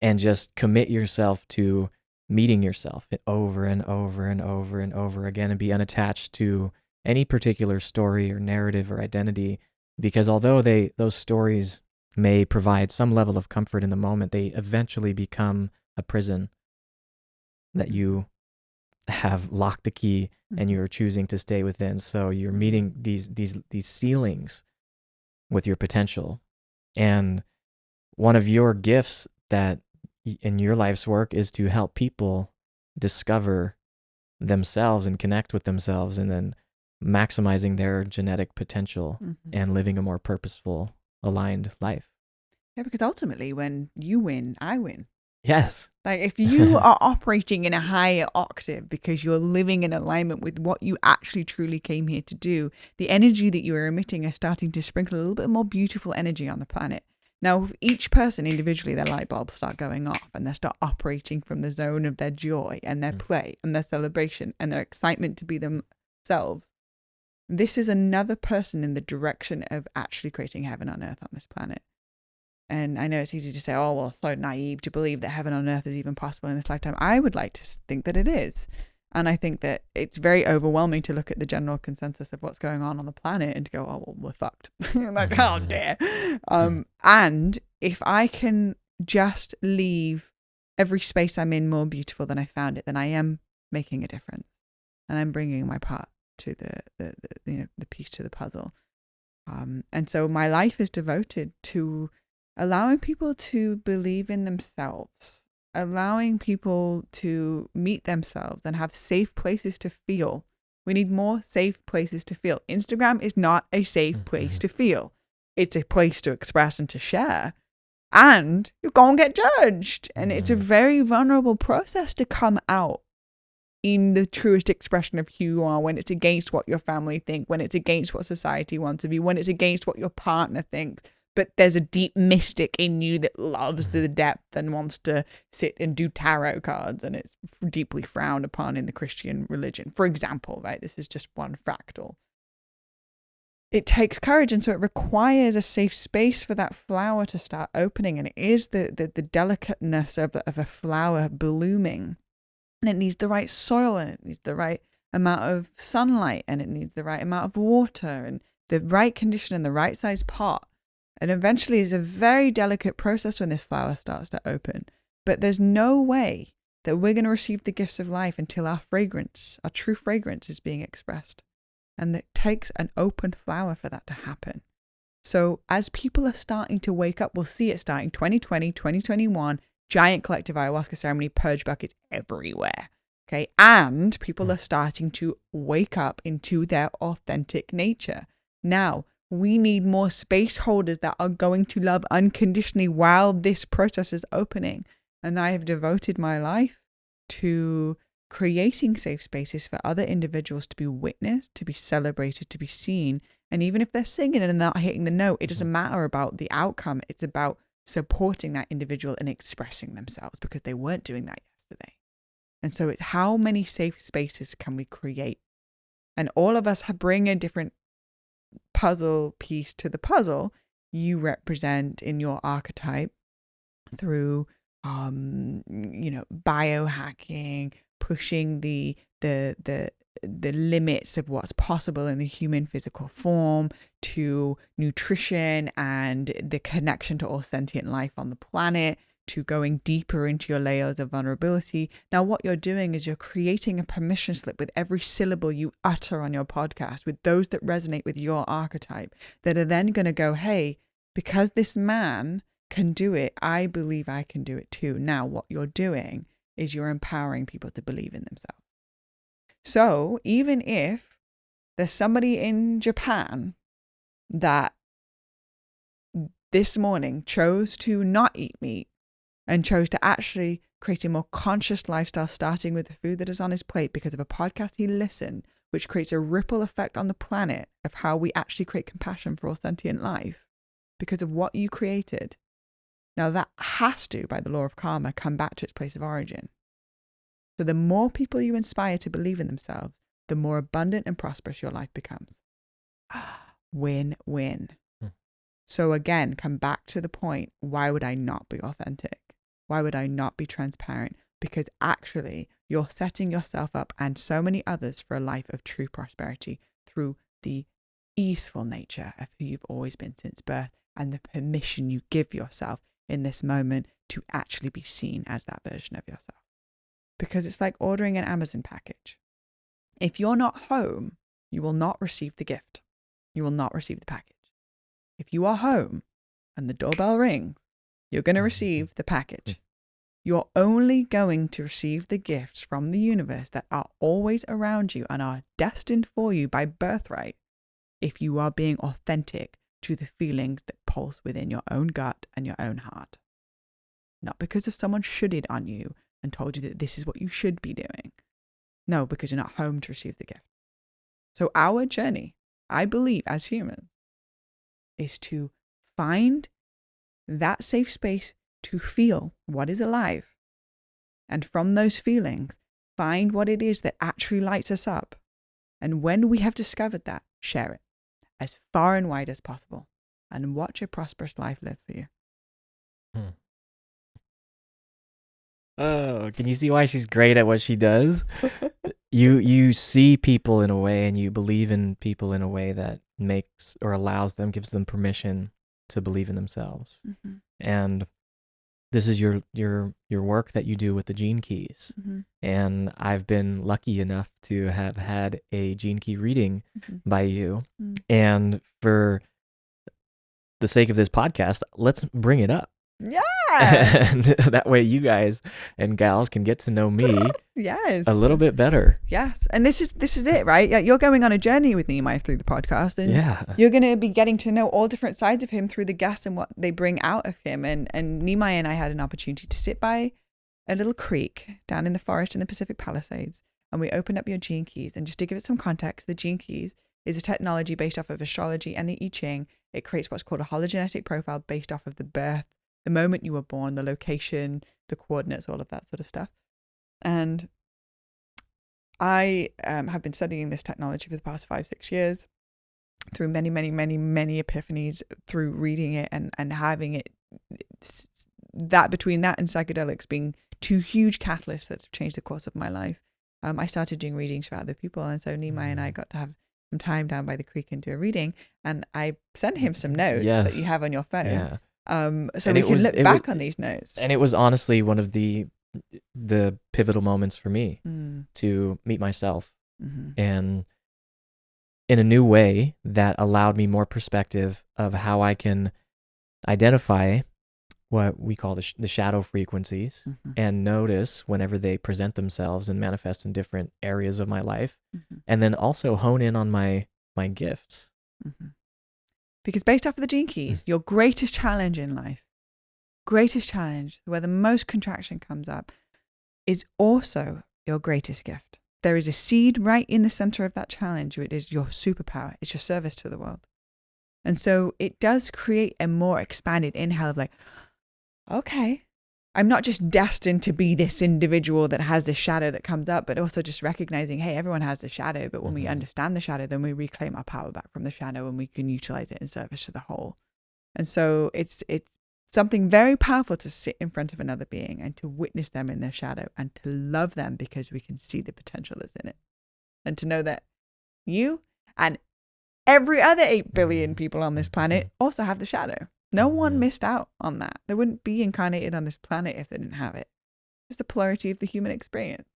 and just commit yourself to meeting yourself over and over and over and over again, and be unattached to any particular story or narrative or identity, because although those stories may provide some level of comfort in the moment, they eventually become a prison that you have locked the key and you're choosing to stay within. So you're meeting these ceilings with your potential. And one of your gifts that in your life's work is to help people discover themselves and connect with themselves, and then maximizing their genetic potential and living a more purposeful, aligned life. Yeah, because ultimately when you win, I win. Yes. Like if you are operating in a higher octave because you're living in alignment with what you actually truly came here to do, the energy that you are emitting is starting to sprinkle a little bit more beautiful energy on the planet. Now, if each person individually, their light bulbs start going off and they start operating from the zone of their joy and their play and their celebration and their excitement to be themselves, this is another person in the direction of actually creating heaven on earth on this planet. And I know it's easy to say, oh, well, so naive to believe that heaven on earth is even possible in this lifetime. I would like to think that it is. And I think that it's very overwhelming to look at the general consensus of what's going on the planet and to go, oh, well, we're fucked. Like, how dare. And if I can just leave every space I'm in more beautiful than I found it, then I am making a difference. And I'm bringing my part to the piece to the puzzle. And so my life is devoted to allowing people to believe in themselves, allowing people to meet themselves and have safe places to feel. We need more safe places to feel. Instagram is not a safe place to feel. It's a place to express and to share. And you're going to get judged. And it's a very vulnerable process to come out in the truest expression of who you are, when it's against what your family think, when it's against what society wants of you, when it's against what your partner thinks. But there's a deep mystic in you that loves the depth and wants to sit and do tarot cards, and it's deeply frowned upon in the Christian religion, for example, right? This is just one fractal. It takes courage, and so it requires a safe space for that flower to start opening, and it is the delicateness of a flower blooming, and it needs the right soil, and it needs the right amount of sunlight, and it needs the right amount of water, and the right condition, and the right size pot. And eventually it's a very delicate process when this flower starts to open. But there's no way that we're going to receive the gifts of life until our fragrance, our true fragrance, is being expressed. And it takes an open flower for that to happen. So as people are starting to wake up, we'll see it starting 2020, 2021, giant collective ayahuasca ceremony, purge buckets everywhere. Okay. And people are starting to wake up into their authentic nature. Now, we need more space holders that are going to love unconditionally while this process is opening. And I have devoted my life to creating safe spaces for other individuals to be witnessed, to be celebrated, to be seen. And even if they're singing and not hitting the note, it doesn't matter about the outcome. It's about supporting that individual and expressing themselves, because they weren't doing that yesterday. And so it's how many safe spaces can we create? And all of us bring a different puzzle piece to the puzzle. You represent in your archetype through biohacking, pushing the limits of what's possible in the human physical form, to nutrition and the connection to all sentient life on the planet, to going deeper into your layers of vulnerability. Now, what you're doing is you're creating a permission slip with every syllable you utter on your podcast with those that resonate with your archetype, that are then going to go, hey, because this man can do it, I believe I can do it too. Now, what you're doing is you're empowering people to believe in themselves. So even if there's somebody in Japan that this morning chose to not eat meat and chose to actually create a more conscious lifestyle, starting with the food that is on his plate because of a podcast he listened, which creates a ripple effect on the planet of how we actually create compassion for all sentient life because of what you created, Now that has to, by the law of karma, come back to its place of origin. So the more people you inspire to believe in themselves, the more abundant and prosperous your life becomes. Win-win. So again, come back to the point, why would I not be authentic? Why would I not be transparent? Because actually, you're setting yourself up and so many others for a life of true prosperity through the easeful nature of who you've always been since birth and the permission you give yourself in this moment to actually be seen as that version of yourself. Because it's like ordering an Amazon package. If you're not home, you will not receive the gift. You will not receive the package. If you are home and the doorbell rings, you're going to receive the package. You're only going to receive the gifts from the universe that are always around you and are destined for you by birthright if you are being authentic to the feelings that pulse within your own gut and your own heart. Not because of someone shoulded on you and told you that this is what you should be doing. No, because you're not home to receive the gift. So our journey, I believe, as humans, is to find that safe space to feel what is alive. And from those feelings, find what it is that actually lights us up. And when we have discovered that, share it as far and wide as possible and watch a prosperous life live for you. Oh, can you see why she's great at what she does? You see people in a way and you believe in people in a way that makes or allows them, gives them permission to believe in themselves. Mm-hmm. And this is your work that you do with the Gene Keys. Mm-hmm. And I've been lucky enough to have had a Gene Key reading by you. Mm-hmm. And for the sake of this podcast, let's bring it up. Yeah. And that way you guys and gals can get to know me yes. a little bit better. Yes. And this is it, right? You're going on a journey with Nimai through the podcast, and you're going to be getting to know all different sides of him through the guests and what they bring out of him. And Nimai and I had an opportunity to sit by a little creek down in the forest in the Pacific Palisades, and we opened up your Gene Keys. And just to give it some context, the Gene Keys is a technology based off of astrology and the I Ching. It creates what's called a hologenetic profile based off of the birth, the moment you were born, the location, the coordinates, all of that sort of stuff. And I have been studying this technology for the past 5-6 years through many epiphanies, through reading it and having it, that between that and psychedelics being two huge catalysts that have changed the course of my life. I started doing readings for other people. And so Nimai and I got to have some time down by the creek and do a reading. And I sent him some notes that you have on your phone. Yeah. So and we can look back on these notes. And it was honestly one of the pivotal moments for me to meet myself and in a new way that allowed me more perspective of how I can identify what we call the shadow frequencies and notice whenever they present themselves and manifest in different areas of my life, and then also hone in on my gifts. Because based off of the Gene Keys, your greatest challenge in life, where the most contraction comes up, is also your greatest gift. There is a seed right in the center of that challenge. It is your superpower. It's your service to the world. And so it does create a more expanded inhale of like, okay, I'm not just destined to be this individual that has this shadow that comes up, but also just recognizing, hey, everyone has a shadow. But when we understand the shadow, then we reclaim our power back from the shadow and we can utilize it in service to the whole. And so it's something very powerful to sit in front of another being and to witness them in their shadow and to love them because we can see the potential that's in it. And to know that you and every other 8 billion people on this planet also have the shadow. No one missed out on that. They wouldn't be incarnated on this planet if they didn't have it. It's the polarity of the human experience.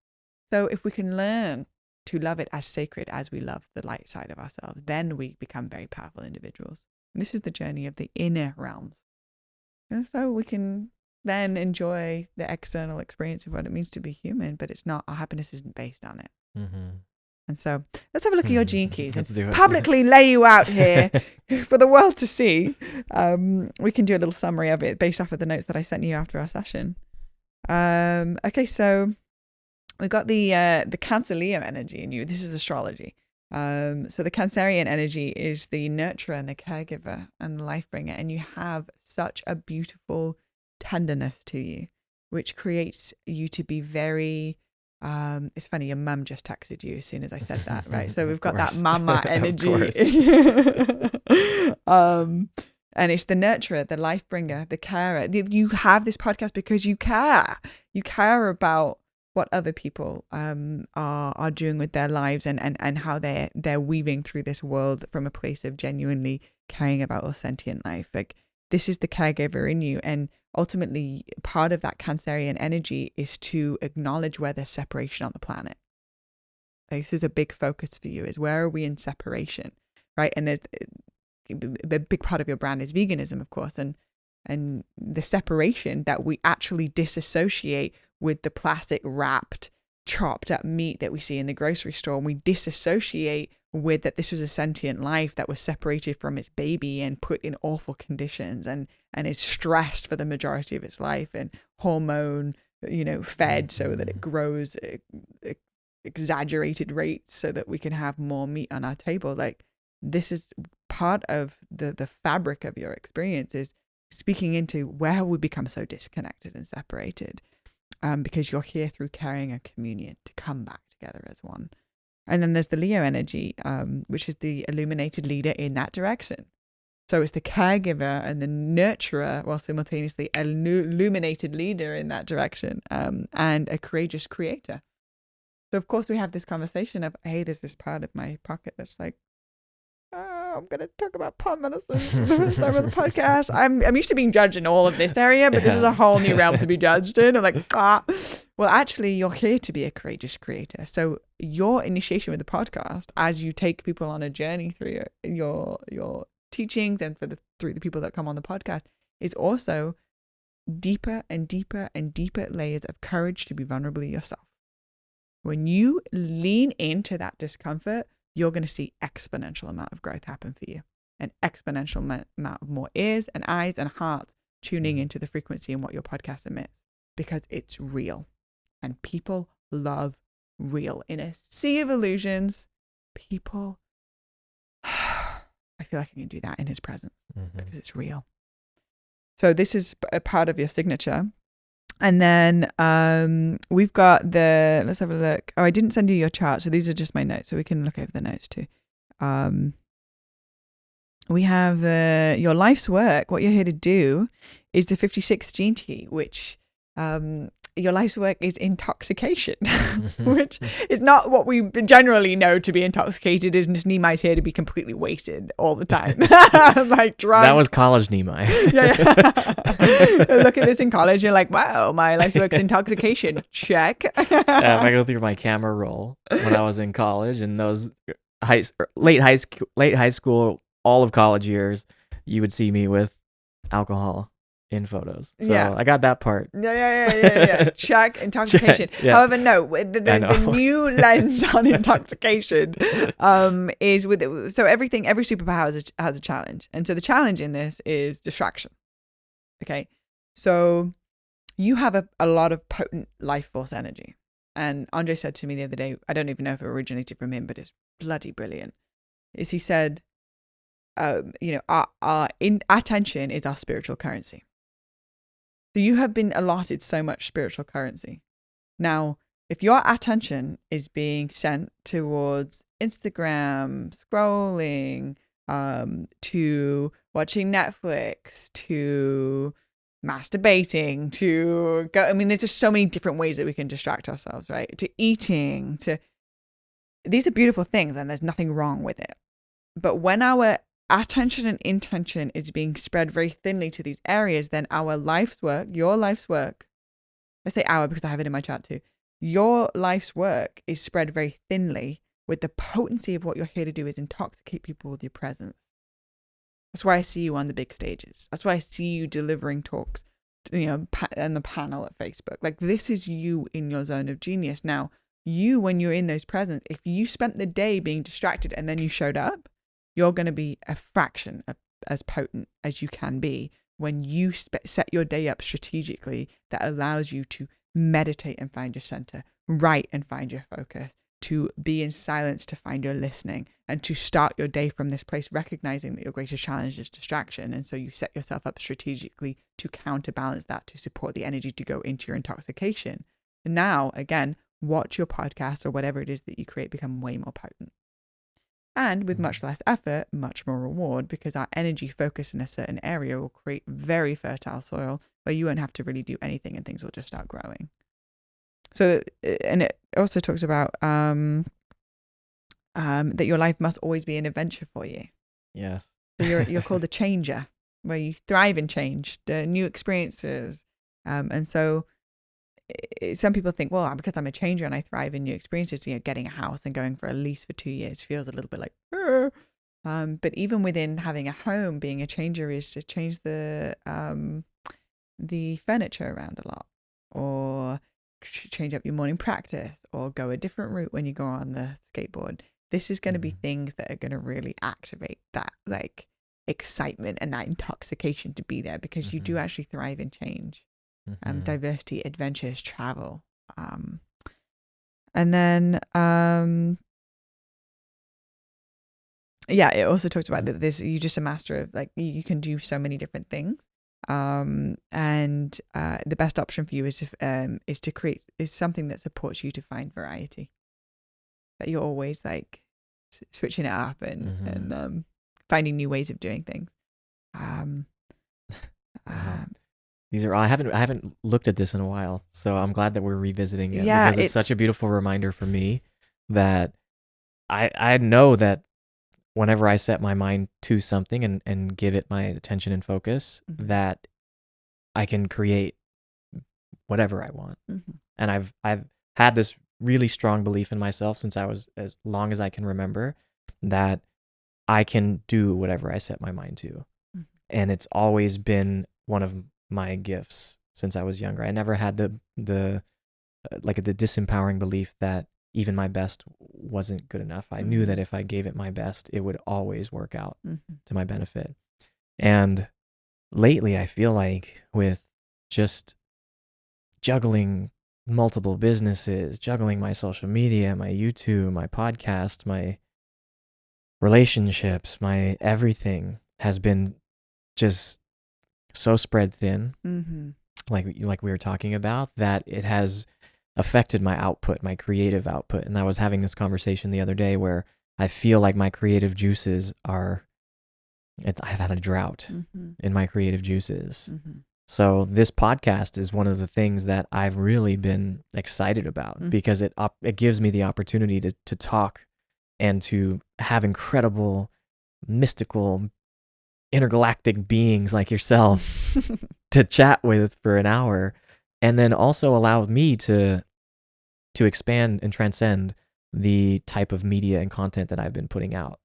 So if we can learn to love it as sacred as we love the light side of ourselves, then we become very powerful individuals. And this is the journey of the inner realms. And so we can then enjoy the external experience of what it means to be human, but it's not, our happiness isn't based on it. And so let's have a look at your Gene Keys and publicly lay you out here for the world to see. We can do a little summary of it based off of the notes that I sent you after our session. Okay, so we got the Cancer Leo energy in you. This is astrology. So the Cancerian energy is the nurturer and the caregiver and the life bringer. And you have such a beautiful tenderness to you, which creates you to be very, it's funny, your mum just texted you as soon as I said that, right? So we've got that mama energy. And it's the nurturer, the life bringer, the carer. You have this podcast because you care. You care about what other people are doing with their lives and how they're weaving through this world from a place of genuinely caring about a sentient life. Like, this is the caregiver in you, and ultimately part of that Cancerian energy is to acknowledge where there's separation on the planet. Like, this is a big focus for you, is where are we in separation, right? And there's a big part of your brand is veganism, of course, and the separation that we actually disassociate with the plastic wrapped chopped up meat that we see in the grocery store, and we disassociate with that this was a sentient life that was separated from its baby and put in awful conditions and is stressed for the majority of its life and hormone fed so that it grows at exaggerated rates so that we can have more meat on our table. Like, this is part of the fabric of your experience, is speaking into where we become so disconnected and separated, because you're here through carrying a communion to come back together as one. And then there's the Leo energy, which is the illuminated leader in that direction. So it's the caregiver and the nurturer, while simultaneously illuminated leader in that direction, and a courageous creator. So of course we have this conversation of, hey, there's this part of my pocket that's like, I'm going to talk about plant medicine for the first time on the podcast. I'm used to being judged in all of this area, but this is a whole new realm to be judged in. I'm like, well, actually, you're here to be a courageous creator. So your initiation with the podcast, as you take people on a journey through your teachings and through the people that come on the podcast, is also deeper and deeper and deeper layers of courage to be vulnerable yourself. When you lean into that discomfort, you're going to see exponential amount of growth happen for you, an exponential amount of more ears and eyes and hearts tuning into the frequency and what your podcast emits, because it's real, and people love real. In a sea of illusions, people, I feel like I can do that in his presence because it's real. So this is a part of your signature. And then we've got let's have a look. Oh, I didn't send you your chart. So these are just my notes. So we can look over the notes too. We have your life's work. What you're here to do is the 56th gene key, which your life's work is intoxication, which is not what we generally know to be intoxicated. Is just Nimai's here to be completely wasted all the time, like drunk. That was college Nimai. Yeah. Look at this in college. You're like, wow, my life's work is intoxication. Check. If I go through my camera roll when I was in college and those late high school, all of college years, you would see me with alcohol in photos. So yeah. I got that part. Yeah. Check. Intoxication. Check. Yeah. However, no, the new lens on intoxication is with, so every superpower has a challenge. And so the challenge in this is distraction. Okay. So you have a lot of potent life force energy. And Andre said to me the other day, I don't even know if it originated from him, but it's bloody brilliant, is he said, our attention is our spiritual currency. So you have been allotted so much spiritual currency. Now, if your attention is being sent towards Instagram, scrolling, to watching Netflix, to masturbating, to go, I mean, there's just so many different ways that we can distract ourselves, right? To eating, these are beautiful things and there's nothing wrong with it. But when our attention and intention is being spread very thinly to these areas, then our life's work, your life's work, I say our because I have it in my chart too, your life's work is spread very thinly with the potency of what you're here to do is intoxicate people with your presence. That's why I see you on the big stages. That's why I see you delivering talks, and the panel at Facebook. Like, this is you in your zone of genius. Now, you, when you're in those presents, if you spent the day being distracted and then you showed up, you're going to be a fraction of as potent as you can be when you set your day up strategically that allows you to meditate and find your center, write and find your focus, to be in silence, to find your listening, and to start your day from this place, recognizing that your greatest challenge is distraction. And so you set yourself up strategically to counterbalance that, to support the energy to go into your intoxication. And now, again, watch your podcast or whatever it is that you create become way more potent. And with much less effort, much more reward, because our energy focus in a certain area will create very fertile soil where you won't have to really do anything and things will just start growing. So, and it also talks about that your life must always be an adventure for you. Yes. So you're called a changer, where you thrive in change, the new experiences. And so some people think, well, because I'm a changer and I thrive in new experiences, getting a house and going for a lease for 2 years feels a little bit like, but even within having a home, being a changer is to change the furniture around a lot, or change up your morning practice, or go a different route when you go on the skateboard. This is going to be things that are going to really activate that like excitement and that intoxication to be there, because you do actually thrive in change. Diversity, adventures, travel. And then, it also talks about that you're just a master of, like, you can do so many different things. And the best option for you is to create something that supports you to find variety. That you're always like switching it up and finding new ways of doing things. These are I haven't looked at this in a while, so I'm glad that we're revisiting it, because it's such a beautiful reminder for me that I know that whenever I set my mind to something and give it my attention and focus, that I can create whatever I want. And I've had this really strong belief in myself since I was as long as I can remember, that I can do whatever I set my mind to. And it's always been one of my gifts since I was younger. I never had the disempowering belief that even my best wasn't good enough. I knew that if I gave it my best, it would always work out to my benefit. And lately, I feel like with just juggling multiple businesses, juggling my social media, my YouTube, my podcast, my relationships, my everything has been just so spread thin, like we were talking about, that it has affected my output, my creative output. And I was having this conversation the other day where I feel like my creative juices I've had a drought in my creative juices. So this podcast is one of the things that I've really been excited about, because it gives me the opportunity to talk and to have incredible, mystical, intergalactic beings like yourself to chat with for an hour, and then also allow me to expand and transcend the type of media and content that I've been putting out,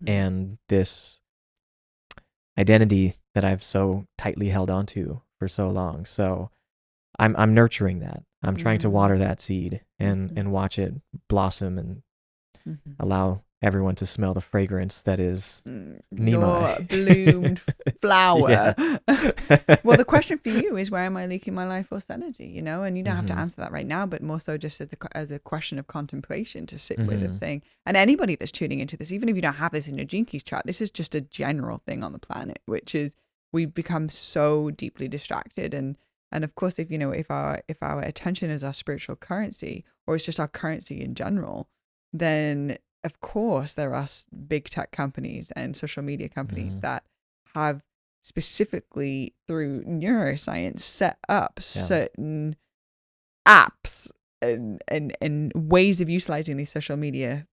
and this identity that I've so tightly held onto for so long. So I'm nurturing that. I'm trying to water that seed and watch it blossom and allow everyone to smell the fragrance that is Nimai. Your bloomed flower. Well, the question for you is, where am I leaking my life force energy? And you don't have to answer that right now, but more so just as a question of contemplation to sit with a thing. And anybody that's tuning into this, even if you don't have this in your Gene Keys chart, this is just a general thing on the planet, which is we've become so deeply distracted. And of course, if our attention is our spiritual currency, or it's just our currency in general, then of course there are big tech companies and social media companies that have specifically through neuroscience set up certain apps and ways of utilizing these social media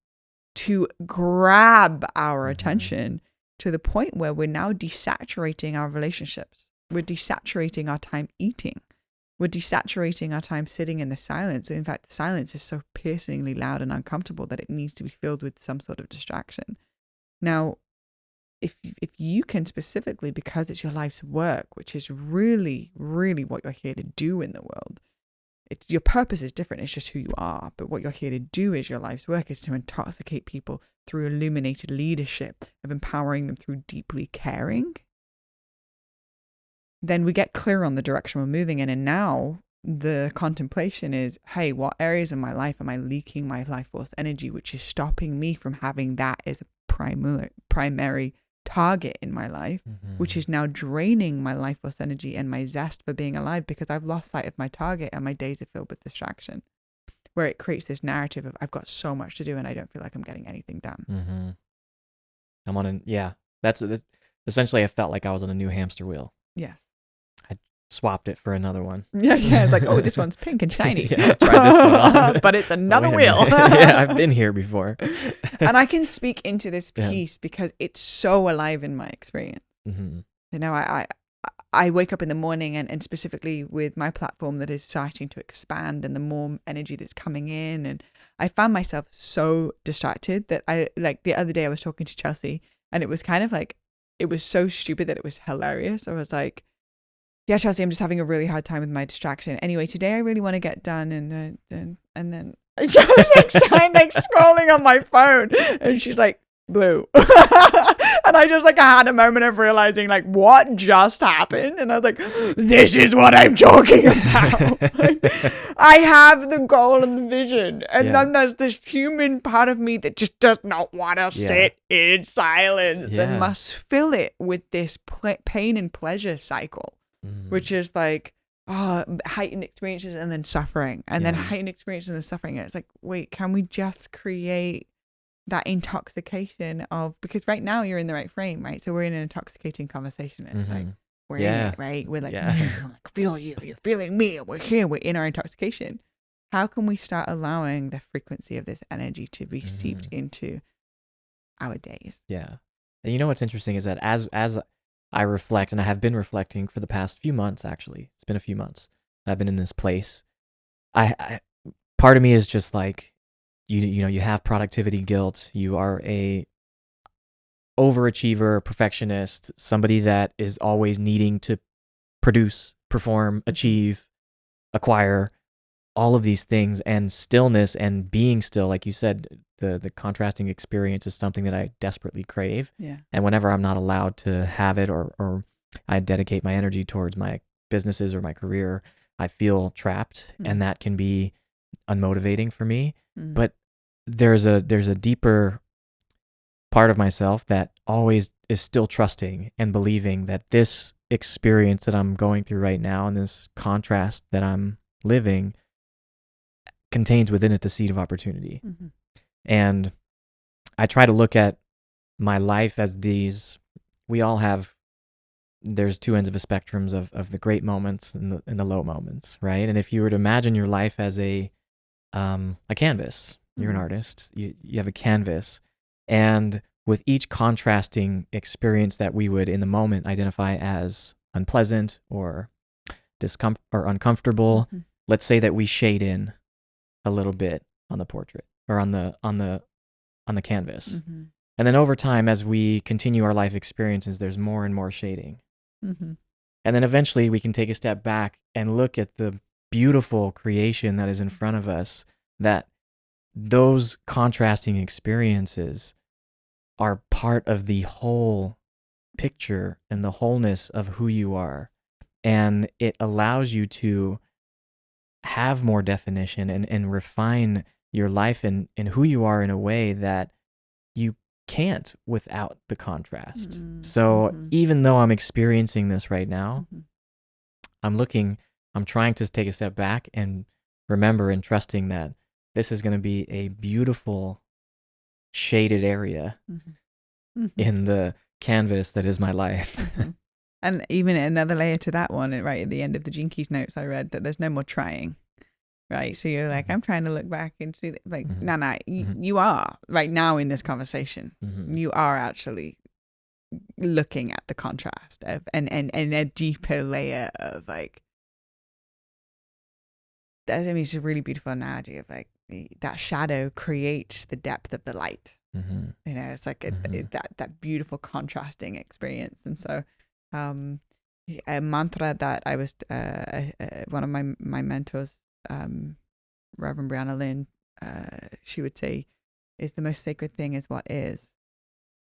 to grab our attention, to the point where we're now desaturating our relationships. We're desaturating our time eating. We're desaturating our time sitting in the silence. In fact, the silence is so piercingly loud and uncomfortable that it needs to be filled with some sort of distraction. Now, if you can specifically, because it's your life's work, which is really, really what you're here to do in the world, your purpose is different. It's just who you are. But what you're here to do is your life's work is to intoxicate people through illuminated leadership, of empowering them through deeply caring. Then we get clear on the direction we're moving in. And now the contemplation is, hey, what areas of my life am I leaking my life force energy, which is stopping me from having that as a primary target in my life, which is now draining my life force energy and my zest for being alive, because I've lost sight of my target and my days are filled with distraction, where it creates this narrative of I've got so much to do and I don't feel like I'm getting anything done. I'm on that's essentially, I felt like I was on a new hamster wheel. Yes. I swapped it for another one. Yeah. It's like, oh, this one's pink and shiny. Yeah, try this one on. But it's another wheel. Yeah, I've been here before. And I can speak into this piece because it's so alive in my experience. You know, I wake up in the morning and specifically with my platform that is starting to expand and the more energy that's coming in. And I found myself so distracted that like the other day I was talking to Chelsea and it was kind of like, it was so stupid that it was hilarious. I was like, yeah, Chelsea, I'm just having a really hard time with my distraction. Anyway, today I really want to get done. And then I was like, scrolling on my phone and she's like, Blu. And I just like had a moment of realizing like what just happened, and I was like, this is what I'm talking about. I have the goal and the vision, and then there's this human part of me that just does not want to sit in silence and must fill it with this pain and pleasure cycle, which is like heightened experiences and then suffering, and then heightened experiences and then suffering. And it's like, wait, can we just create that intoxication of, because right now you're in the right frame, right? So we're in an intoxicating conversation, and it's like we're in it, right? We're like, like, feel you, you're feeling me, and we're here, we're in our intoxication. How can we start allowing the frequency of this energy to be seeped into our days? Yeah. And you know what's interesting is that as I reflect, and I have been reflecting for the past few months, actually, it's been a few months I've been in this place, I part of me is just like, you know, you have productivity guilt. You are a overachiever, perfectionist, somebody that is always needing to produce, perform, achieve, acquire, all of these things, and stillness and being still, like you said, the contrasting experience is something that I desperately crave. Yeah. And whenever I'm not allowed to have it, or I dedicate my energy towards my businesses or my career, I feel trapped, and that can be unmotivating for me. But there's a deeper part of myself that always is still trusting and believing that this experience that I'm going through right now and this contrast that I'm living contains within it the seed of opportunity. And I try to look at my life as these, we all have, there's two ends of a spectrum of the great moments and the low moments, right? And if you were to imagine your life as a canvas, you're an artist, you have a canvas, and with each contrasting experience that we would in the moment identify as unpleasant or discomfort or uncomfortable, let's say that we shade in a little bit on the portrait or on the canvas. And then over time, as we continue our life experiences, there's more and more shading. And then eventually we can take a step back and look at the beautiful creation that is in front of us, that those contrasting experiences are part of the whole picture and the wholeness of who you are. And it allows you to have more definition and refine your life and who you are in a way that you can't without the contrast. So even though I'm experiencing this right now, I'm trying to take a step back and remember and trusting that this is going to be a beautiful shaded area in the canvas that is my life. And even another layer to that one, right at the end of the Gene Keys notes, I read that there's no more trying, right? So you're like, I'm trying to look back and see, like, no, you are right now in this conversation. You are actually looking at the contrast of and a deeper layer of like, I mean, it's a really beautiful analogy of like that shadow creates the depth of the light. You know, it's like that beautiful contrasting experience. And so a mantra that I was one of my mentors, Reverend Brianna Lynn, she would say, is the most sacred thing is what is.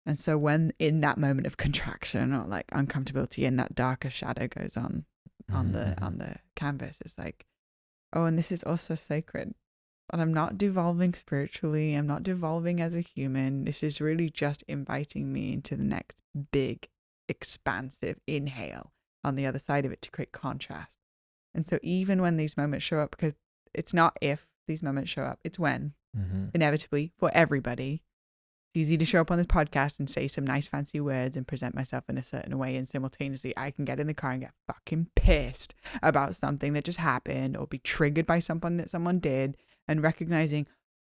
And so when in that moment of contraction or like uncomfortability and that darker shadow goes on the canvas, it's like oh, and this is also sacred. And I'm not devolving spiritually. I'm not devolving as a human. This is really just inviting me into the next big, expansive inhale on the other side of it to create contrast. And so even when these moments show up, because it's not if these moments show up, it's when, inevitably, for everybody. It's easy to show up on this podcast and say some nice fancy words and present myself in a certain way, and simultaneously I can get in the car and get fucking pissed about something that just happened or be triggered by something that someone did, and recognizing,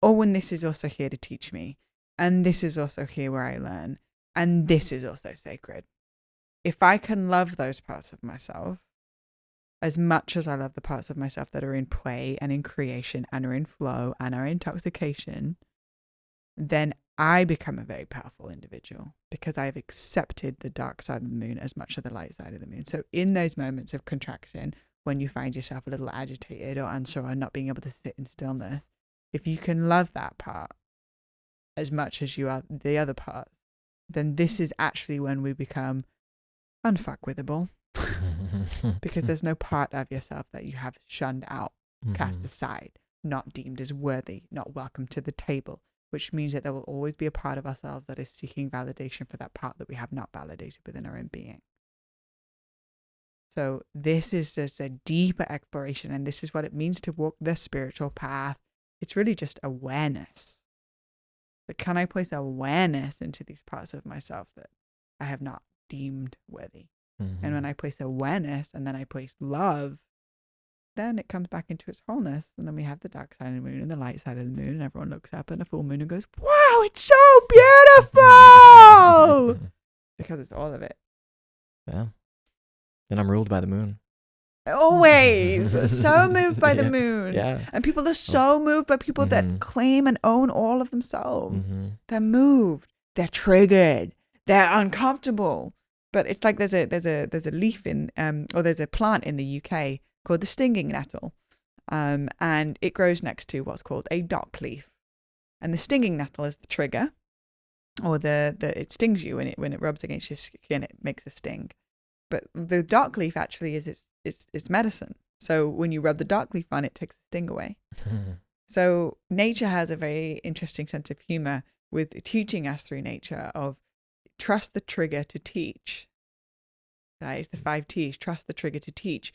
oh, and this is also here to teach me, and this is also here where I learn, and this is also sacred. If I can love those parts of myself as much as I love the parts of myself that are in play and in creation and are in flow and are in intoxication, then I become a very powerful individual because I have accepted the dark side of the moon as much as the light side of the moon. So in those moments of contraction, when you find yourself a little agitated or unsure and not being able to sit in stillness, if you can love that part as much as you are the other parts, then this is actually when we become unfuckwithable. Because there's no part of yourself that you have shunned out, cast aside, not deemed as worthy, not welcome to the table, which means that there will always be a part of ourselves that is seeking validation for that part that we have not validated within our own being. So this is just a deeper exploration, and this is what it means to walk the spiritual path. It's really just awareness. But can I place awareness into these parts of myself that I have not deemed worthy? And when I place awareness and then I place love, then it comes back into its wholeness. And then we have the dark side of the moon and the light side of the moon, and everyone looks up at the full moon and goes, wow, it's so beautiful! Because it's all of it. Yeah. And I'm ruled by the moon. Always. So moved by the moon. Yeah. And people are so moved by people that claim and own all of themselves. They're moved. They're triggered. They're uncomfortable. But it's like there's a leaf in or there's a plant in the UK called the stinging nettle, and it grows next to what's called a dock leaf, and the stinging nettle is the trigger, or it stings you when it rubs against your skin, it makes a sting. But the dock leaf actually is it's medicine. So when you rub the dock leaf on, it takes the sting away. So nature has a very interesting sense of humor with teaching us through nature of trust the trigger to teach. That is the 5 T's. Trust the trigger to teach.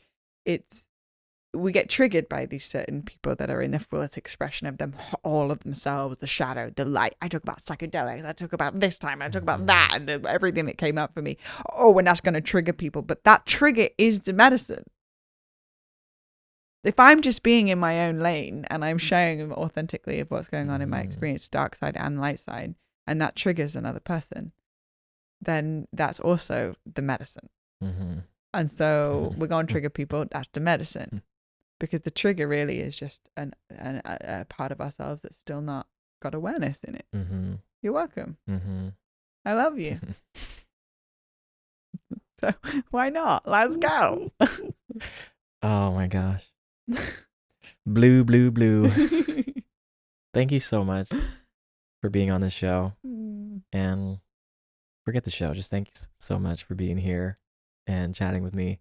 We get triggered by these certain people that are in the fullest expression of them, all of themselves, the shadow, the light. I talk about psychedelics. I talk about this time. I talk about that, and everything that came up for me. Oh, and that's going to trigger people. But that trigger is the medicine. If I'm just being in my own lane and I'm sharing authentically of what's going on in my experience, dark side and light side, and that triggers another person, then that's also the medicine. And so we're going to trigger people. That's the medicine, because the trigger really is just a part of ourselves that's still not got awareness in it. You're welcome. I love you. So why not? Let's go. Oh my gosh. Blue, blue, blue. Thank you so much for being on the show. And forget the show. Just thanks so much for being here and chatting with me.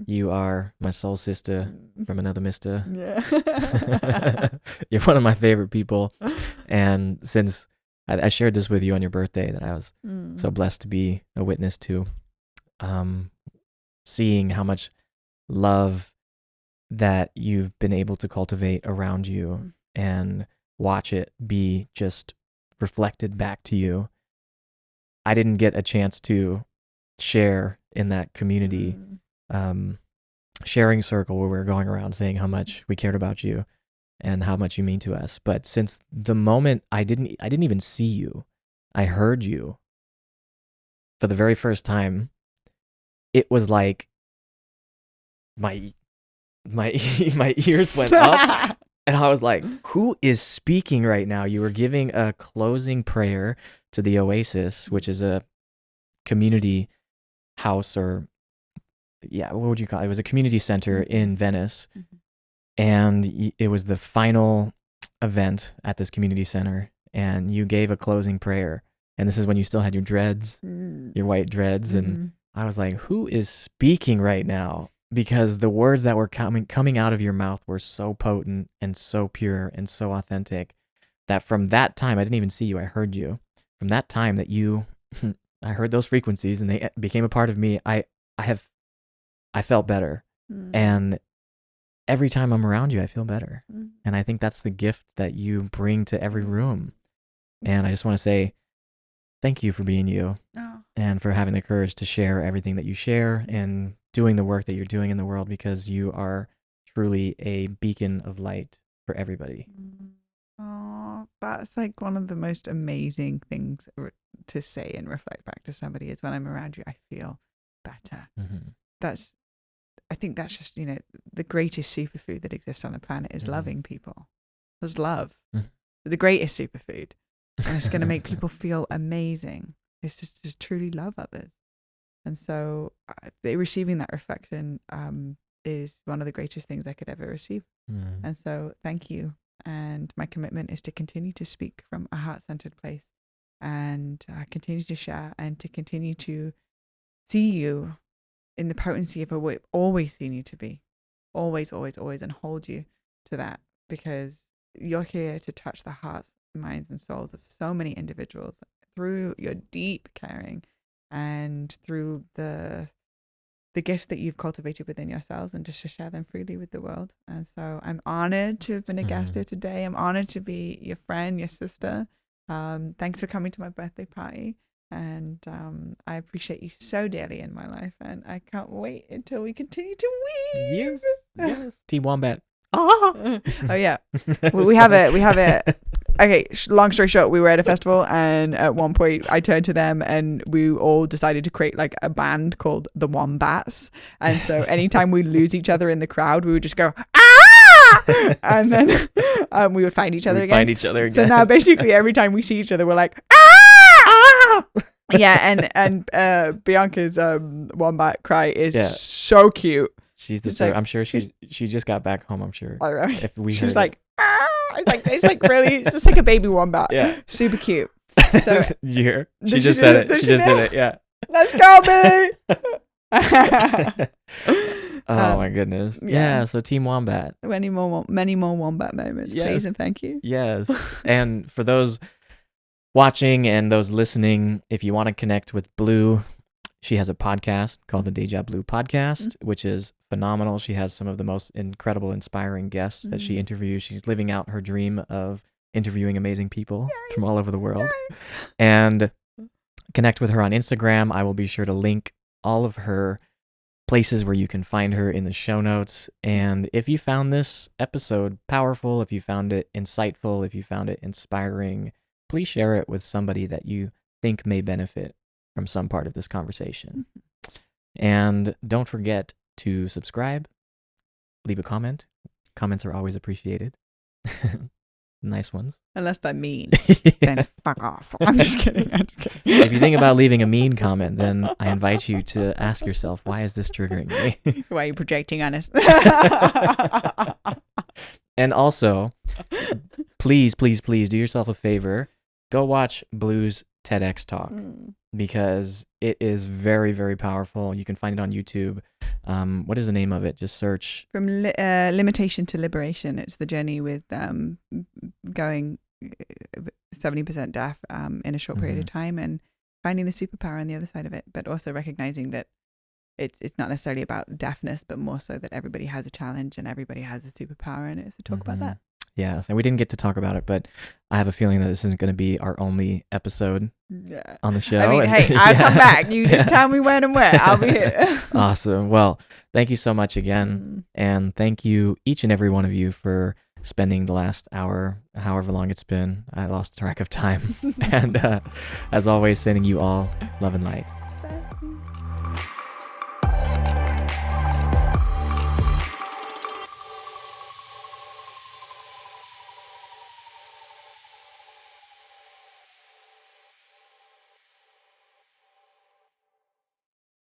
You are my soul sister from another mister. Yeah. You're one of my favorite people. And since I shared this with you on your birthday, that I was so blessed to be a witness to, seeing how much love that you've been able to cultivate around you and watch it be just reflected back to you. I didn't get a chance to share in that community sharing circle where we were going around saying how much we cared about you and how much you mean to us. But since the moment I didn't even see you, I heard you for the very first time, it was like my ears went up and I was like, who is speaking right now? You were giving a closing prayer to the Oasis, which is a community house, or what would you call it? It was a community center in Venice. And it was the final event at this community center, and you gave a closing prayer. And this is when you still had your dreads, your white dreads. And I was like, who is speaking right now? because the words that were coming out of your mouth were so potent and so pure and so authentic that from that time, I didn't even see you, I heard you. From that time that you, I heard those frequencies and they became a part of me, I felt better. And every time I'm around you, I feel better. And I think that's the gift that you bring to every room. And I just want to say thank you for being you and for having the courage to share everything that you share and doing the work that you're doing in the world, because you are truly a beacon of light for everybody. Oh, that's like one of the most amazing things to say and reflect back to somebody is when I'm around you, I feel better. I think that's just, the greatest superfood that exists on the planet is loving people. There's love. The greatest superfood. And it's going to make people feel amazing. It's just to truly love others. And so receiving that reflection is one of the greatest things I could ever receive. And so thank you. And my commitment is to continue to speak from a heart-centered place and continue to share and to continue to see you in the potency of what I've always seen you to be. Always, always, always, and hold you to that, because you're here to touch the hearts, minds, and souls of so many individuals through your deep caring and through the gifts that you've cultivated within yourselves, and just to share them freely with the world. And so I'm honored to have been a guest here today. I'm honored to be your friend, your sister. Thanks for coming to my birthday party. And I appreciate you so dearly in my life. And I can't wait until we continue to weave. Yes. Team Wombat. Oh yeah. we have it. Okay, long story short, we were at a festival, and at one point I turned to them and we all decided to create like a band called the Wombats. And so anytime we lose each other in the crowd, we would just go, ah! And then we would find each other again. So now basically every time we see each other, we're like, ah! Yeah, and Bianca's wombat cry is so cute. She's the third. I'm sure she just got back home. I'm sure. All right. If we she's like, ah! It's like really, it's just like a baby wombat. Yeah. Super cute. So you hear? She just said it. She just did it. Yeah. Let's go, baby. Oh my goodness. Yeah. So Team Wombat. Many more wombat moments, please, and thank you. Yes. And for those watching and those listening, if you want to connect with Blu, she has a podcast called the Deja Blu Podcast, which is phenomenal. She has some of the most incredible, inspiring guests that she interviews. She's living out her dream of interviewing amazing people from all over the world. And connect with her on Instagram. I will be sure to link all of her places where you can find her in the show notes. And if you found this episode powerful, if you found it insightful, if you found it inspiring, please share it with somebody that you think may benefit from some part of this conversation. And don't forget to subscribe, leave a comment. Comments are always appreciated. Nice ones. Unless they're mean, then fuck off. I'm just kidding. If you think about leaving a mean comment, then I invite you to ask yourself, why is this triggering me? Why are you projecting on us? And also, please do yourself a favor. Go watch Blu's TEDx talk, because it is very, very powerful. You can find it on YouTube. What is the name of it? Just search. From limitation to liberation. It's the journey with going 70% deaf in a short period of time, and finding the superpower on the other side of it, but also recognizing that it's not necessarily about deafness, but more so that everybody has a challenge and everybody has a superpower, and it's to talk about that. Yes, and we didn't get to talk about it, but I have a feeling that this isn't going to be our only episode on the show. I mean, hey, I'll come back. You just tell me when and where. I'll be here. Awesome. Well, thank you so much again. And thank you, each and every one of you, for spending the last hour, however long it's been. I lost track of time. And as always, sending you all love and light.